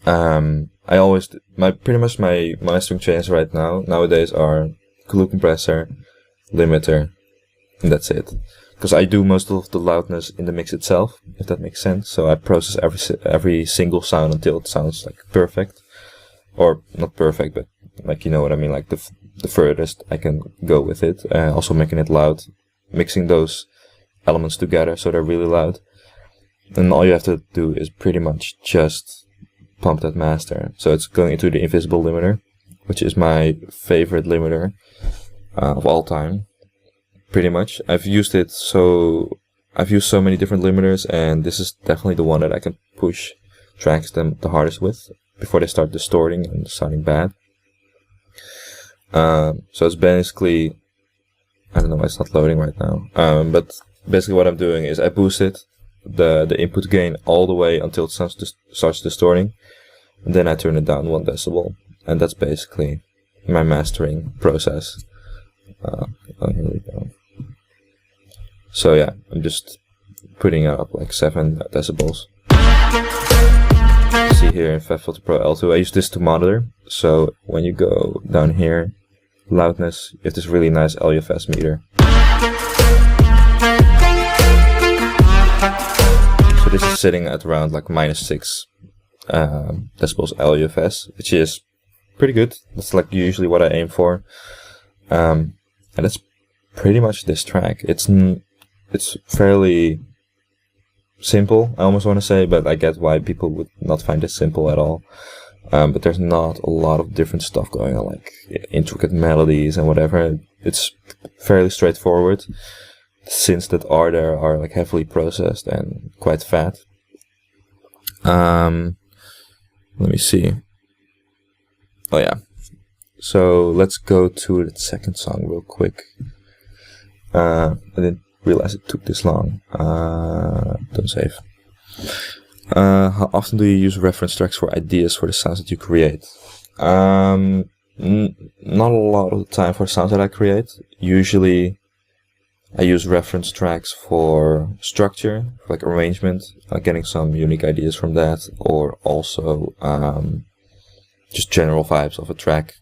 I always pretty much my mastering chains right nowadays are glue compressor, limiter, and that's it. Because I do most of the loudness in the mix itself, if that makes sense. So I process every single sound until it sounds like perfect, or not perfect, but like, you know what I mean, like the furthest I can go with it. Also making it loud, mixing those elements together so they're really loud, and all you have to do is pretty much just pump that master. So it's going into the Invisible limiter, which is my favorite limiter of all time, pretty much. I've used so many different limiters, and this is definitely the one that I can push tracks the hardest with before they start distorting and sounding bad. So it's basically, I don't know why it's not loading right now, but basically what I'm doing is I boost it, the input gain all the way until it starts distorting, and then I turn it down 1 decibel, and that's basically my mastering process. Oh, here we go. So yeah, I'm just putting up like 7 decibels. See here in FabFilter Pro L2, I use this to monitor, so when you go down here, loudness, you have this really nice LUFS meter. So this is sitting at around like -6 decibels LUFS, which is pretty good. That's like usually what I aim for. And that's pretty much this track. It's fairly simple, I almost want to say, but I get why people would not find it simple at all. but there's not a lot of different stuff going on, like intricate melodies and whatever. It's fairly straightforward. The synths that are there are like heavily processed and quite fat. Let me see. Oh yeah. So let's go to the second song real quick. I didn't realize it took this long. Don't save. How often do you use reference tracks for ideas for the sounds that you create? Not a lot of the time for sounds that I create. Usually I use reference tracks for structure, for like arrangement, like getting some unique ideas from that, or also just general vibes of a track.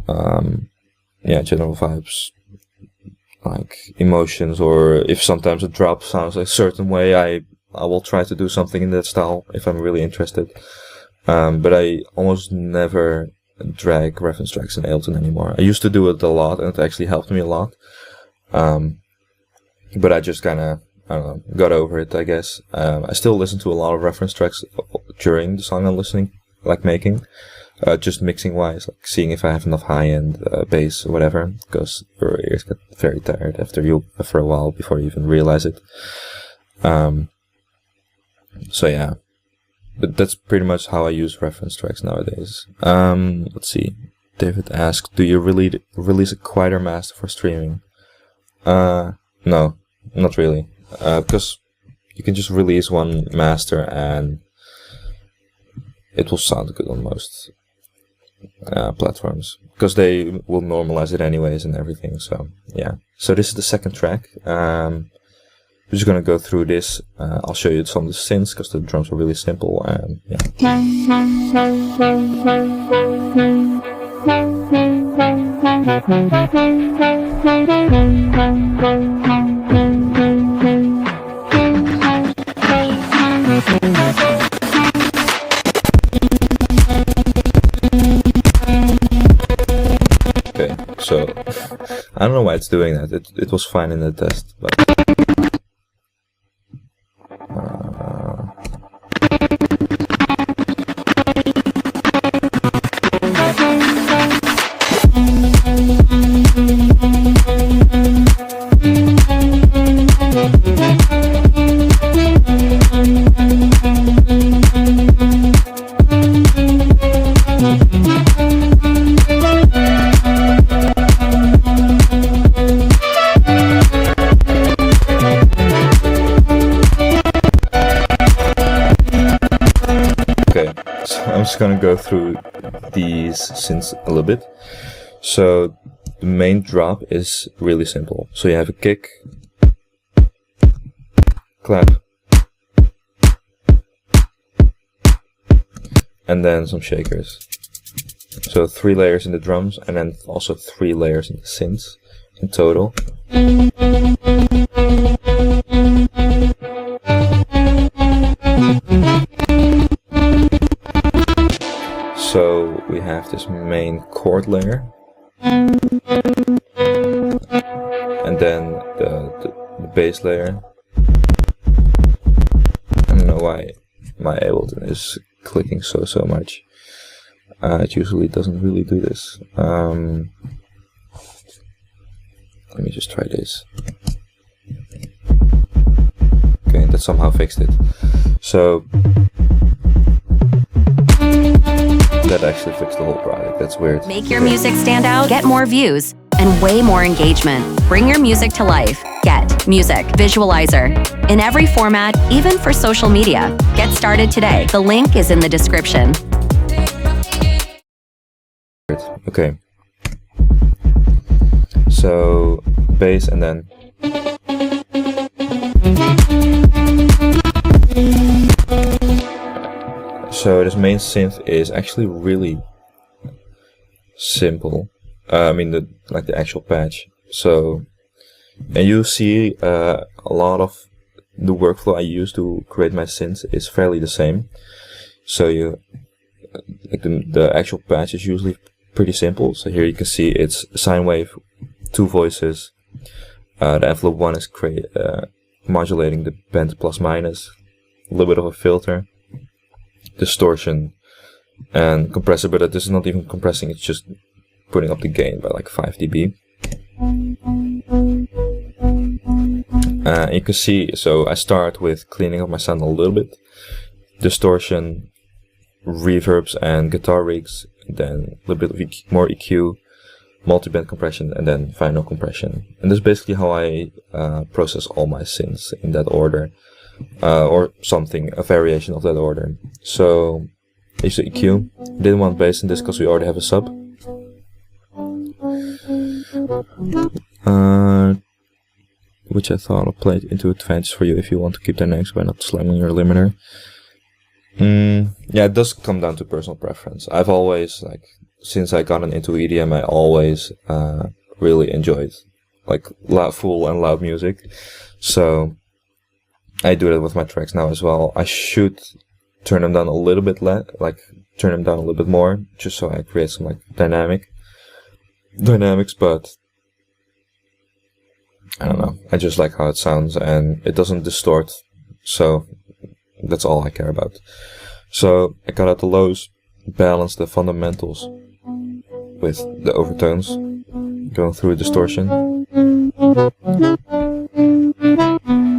Yeah, general vibes, like emotions, or if sometimes a drop sounds like a certain way, I will try to do something in that style if I'm really interested. But I almost never drag reference tracks in Ableton anymore. I used to do it a lot, and it actually helped me a lot. But I just kind of, I don't know, got over it, I guess. I still listen to a lot of reference tracks during the song I'm listening, like making. Just mixing wise, like seeing if I have enough high-end bass or whatever, because your ears get very tired after a while before you even realize it. So yeah, but that's pretty much how I use reference tracks nowadays. Let's see. David asked, do you really release a quieter master for streaming? No, not really. Because you can just release one master and it will sound good on most platforms, because they will normalize it anyways and everything. So yeah. So this is the second track. We're just gonna go through this. I'll show you some of the synths because the drums are really simple, and yeah. Okay, so I don't know why it's doing that. It was fine in the test, but I'm just gonna go through these synths a little bit. So the main drop is really simple. So you have a kick, clap, and then some shakers. So 3 layers in the drums, and then also 3 layers in the synths in total. So we have this main chord layer, and then the bass layer. I don't know why my Ableton is clicking so much. It usually doesn't really do this. Let me just try this. Okay, that somehow fixed it. So that actually fixed the whole project. That's weird. Make your music stand out, get more views, and way more engagement. Bring your music to life. Get Music Visualizer. In every format, even for social media. Get started today. The link is in the description. Okay. So bass, and then so this main synth is actually really simple. I mean the actual patch. So, and you see a lot of the workflow I use to create my synths is fairly the same. So you like the actual patch is usually pretty simple. So here you can see it's sine wave, 2 voices. The envelope 1 is modulating the bend plus minus, a little bit of a filter, distortion, and compressor, but this is not even compressing, it's just putting up the gain by like 5 dB. You can see, so I start with cleaning up my sound a little bit, distortion, reverbs and guitar rigs, then a little bit of more EQ, multi-band compression, and then final compression. And this is basically how I process all my synths in that order, or something, a variation of that order. So I use the EQ, didn't want bass in this because we already have a sub. Which I thought I'll play into advantage for you if you want to keep dynamics by not slamming your limiter. Yeah, it does come down to personal preference. I've always, like, since I got into EDM, I always really enjoyed like full and loud music. So I do that with my tracks now as well. I should turn them down a little bit turn them down a little bit more, just so I create some like dynamics, but I don't know, I just like how it sounds and it doesn't distort, so that's all I care about. So I cut out the lows, balance the fundamentals with the overtones, going through distortion,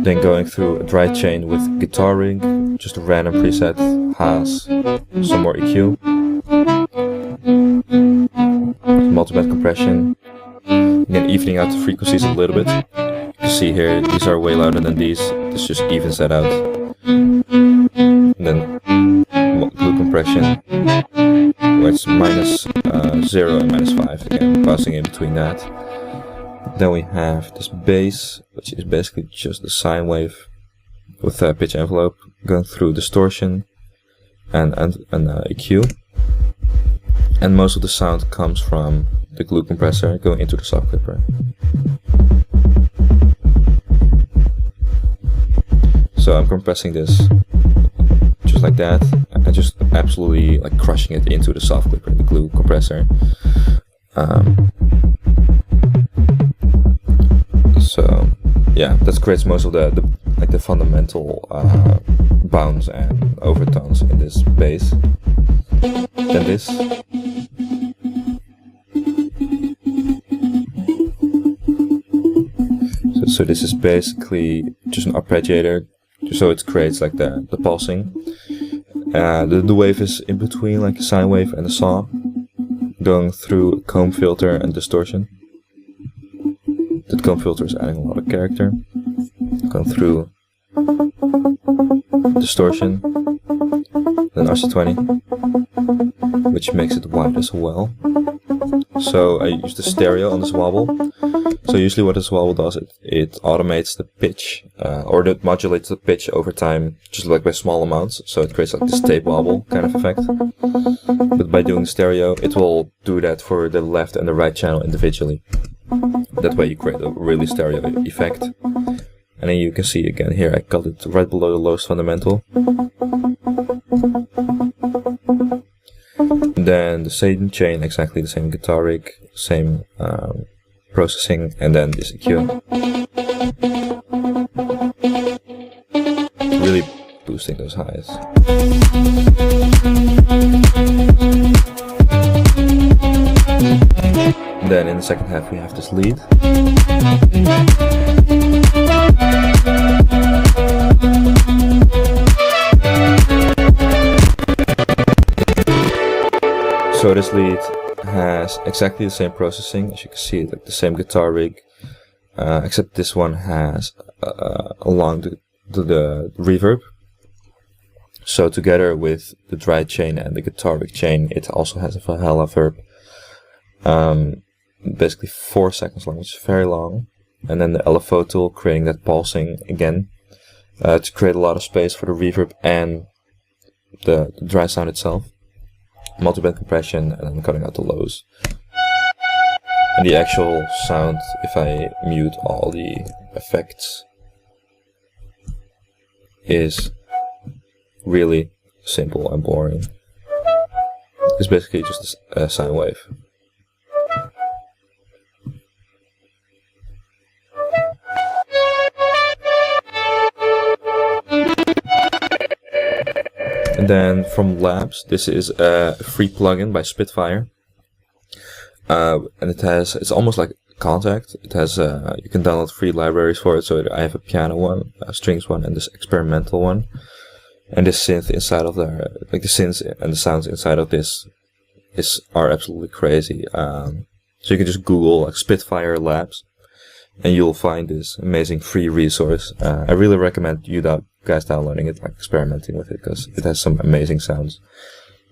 then going through a dry chain with guitar rig, just a random preset, has some more EQ, multi-band compression, then evening out the frequencies a little bit. You can see here, these are way louder than these. This just evens that out. And then glue compression, where it's minus 0 and minus 5 again, bouncing in between that. Then we have this bass, which is basically just a sine wave with a pitch envelope, going through distortion and EQ. And most of the sound comes from the glue compressor going into the soft clipper. So I'm compressing this just like that, and just absolutely like crushing it into the soft clipper, the glue compressor. So yeah, that creates most of the fundamental bounce and overtones in this bass. Then this. So this is basically just an arpeggiator, so it creates like the pulsing. The wave is in between like a sine wave and a saw, going through a comb filter and distortion. That comb filter is adding a lot of character. Going through distortion, then RC20, which makes it wide as well. So I use the stereo on this wobble. So usually what this wobble does, it automates the pitch, or it modulates the pitch over time, just like by small amounts. So it creates like this tape wobble kind of effect. But by doing stereo, it will do that for the left and the right channel individually. That way you create a really stereo effect. And then you can see again here, I got it right below the lowest fundamental. And then the same chain, exactly the same guitar rig, same processing, and then this EQ. Really boosting those highs. Then in the second half we have this lead. So this lead has exactly the same processing, as you can see, like the same guitar rig, except this one has along the reverb. So together with the dry chain and the guitar rig chain, it also has a Valhalla verb. Basically 4 seconds long, which is very long. And then the LFO tool creating that pulsing again, to create a lot of space for the reverb and the dry sound itself. Multi-band compression, and then cutting out the lows. And the actual sound, if I mute all the effects, is really simple and boring. It's basically just a sine wave. And then from Labs, this is a free plugin by Spitfire. And it's almost like Contact. It has, you can download free libraries for it. So I have a piano one, a strings one, and this experimental one. And this synth inside of there, like the synths and the sounds inside of this are absolutely crazy. So you can just Google like Spitfire Labs, and you'll find this amazing free resource. I really recommend you guys downloading it, like experimenting with it, because it has some amazing sounds,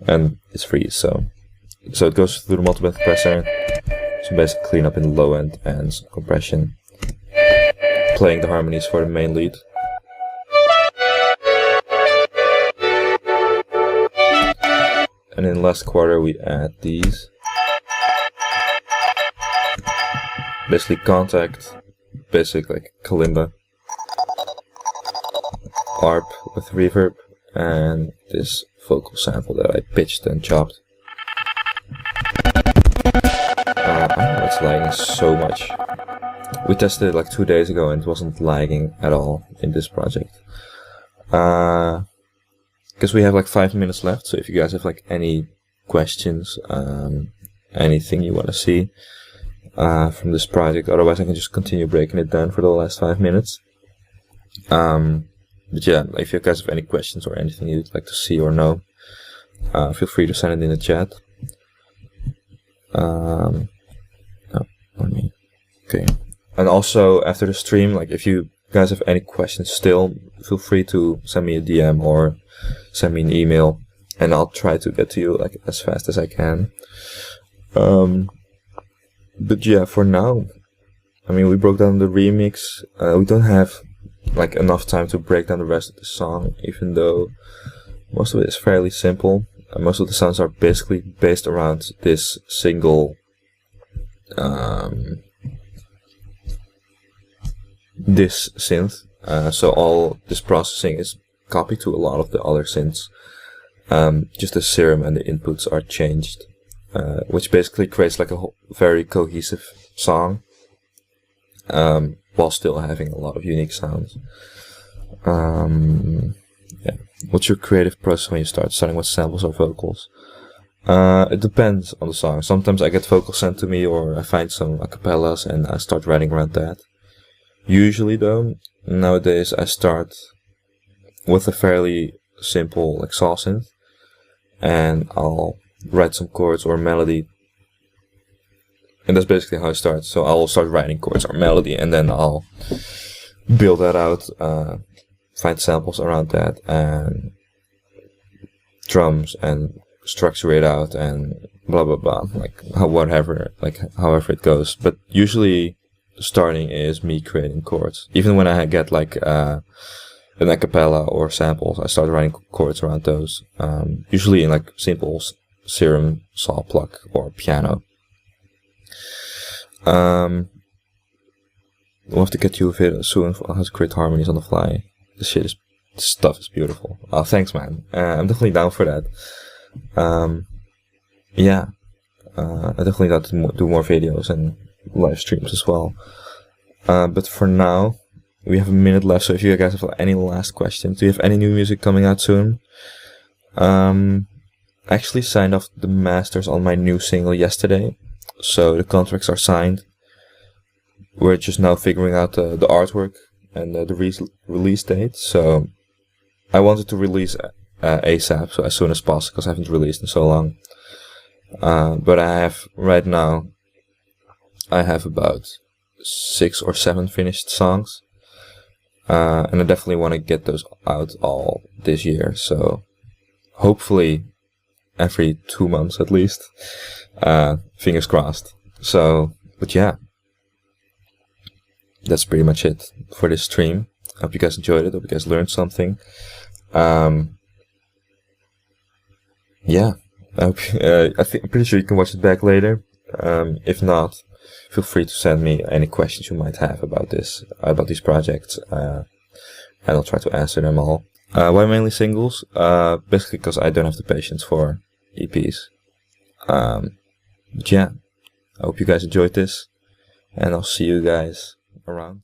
and it's free. So it goes through the multiband compressor. So basically clean up in the low end and some compression, playing the harmonies for the main lead. And in the last quarter we add these. Basically Contact, basic like kalimba, ARP with reverb, and this vocal sample that I pitched and chopped. It's lagging so much. We tested it like 2 days ago and it wasn't lagging at all in this project. Because we have like 5 minutes left, so if you guys have like any questions, anything you want to see from this project, otherwise I can just continue breaking it down for the last 5 minutes. But yeah, if you guys have any questions or anything you'd like to see or know, feel free to send it in the chat. Okay. And also after the stream, like if you guys have any questions still, feel free to send me a DM or send me an email, and I'll try to get to you like as fast as I can. But yeah, for now, I mean, we broke down the remix. We don't have like enough time to break down the rest of the song, even though most of it is fairly simple. Most of the sounds are basically based around this single this synth. So all this processing is copied to a lot of the other synths. Just the serum and the inputs are changed, which basically creates like a very cohesive song, while still having a lot of unique sounds. Yeah. What's your creative process when you starting with samples or vocals? It depends on the song. Sometimes I get vocals sent to me, or I find some acapellas and I start writing around that. Usually though, nowadays I start with a fairly simple like saw synth, and I'll write some chords or melody, and that's basically how I start. So I'll start writing chords or melody, and then I'll build that out, find samples around that, and drums, and structure it out, and blah blah blah, like whatever, like however it goes. But usually starting is me creating chords. Even when I get like an acapella or samples, I start writing chords around those, usually in like simple serum, saw, pluck, or piano. We'll have to get you a video soon for how to create harmonies on the fly. This stuff is beautiful. Oh, thanks, man. I'm definitely down for that. Yeah, I definitely got to do more videos and live streams as well. But for now, we have a minute left, so if you guys have any last questions, do you have any new music coming out soon? I actually signed off the masters on my new single yesterday, so the contracts are signed. We're just now figuring out the artwork and the release date. So I wanted to release ASAP, so as soon as possible, because I haven't released in so long. But I have right now, I have about 6 or 7 finished songs, and I definitely want to get those out all this year. So hopefully every 2 months at least. Fingers crossed. So, but yeah, that's pretty much it for this stream. I hope you guys enjoyed it. Hope you guys learned something. Yeah, I'm pretty sure you can watch it back later. If not, feel free to send me any questions you might have about these projects, and I'll try to answer them all. Why mainly singles? Basically because I don't have the patience for EPs. But yeah, I hope you guys enjoyed this, and I'll see you guys around.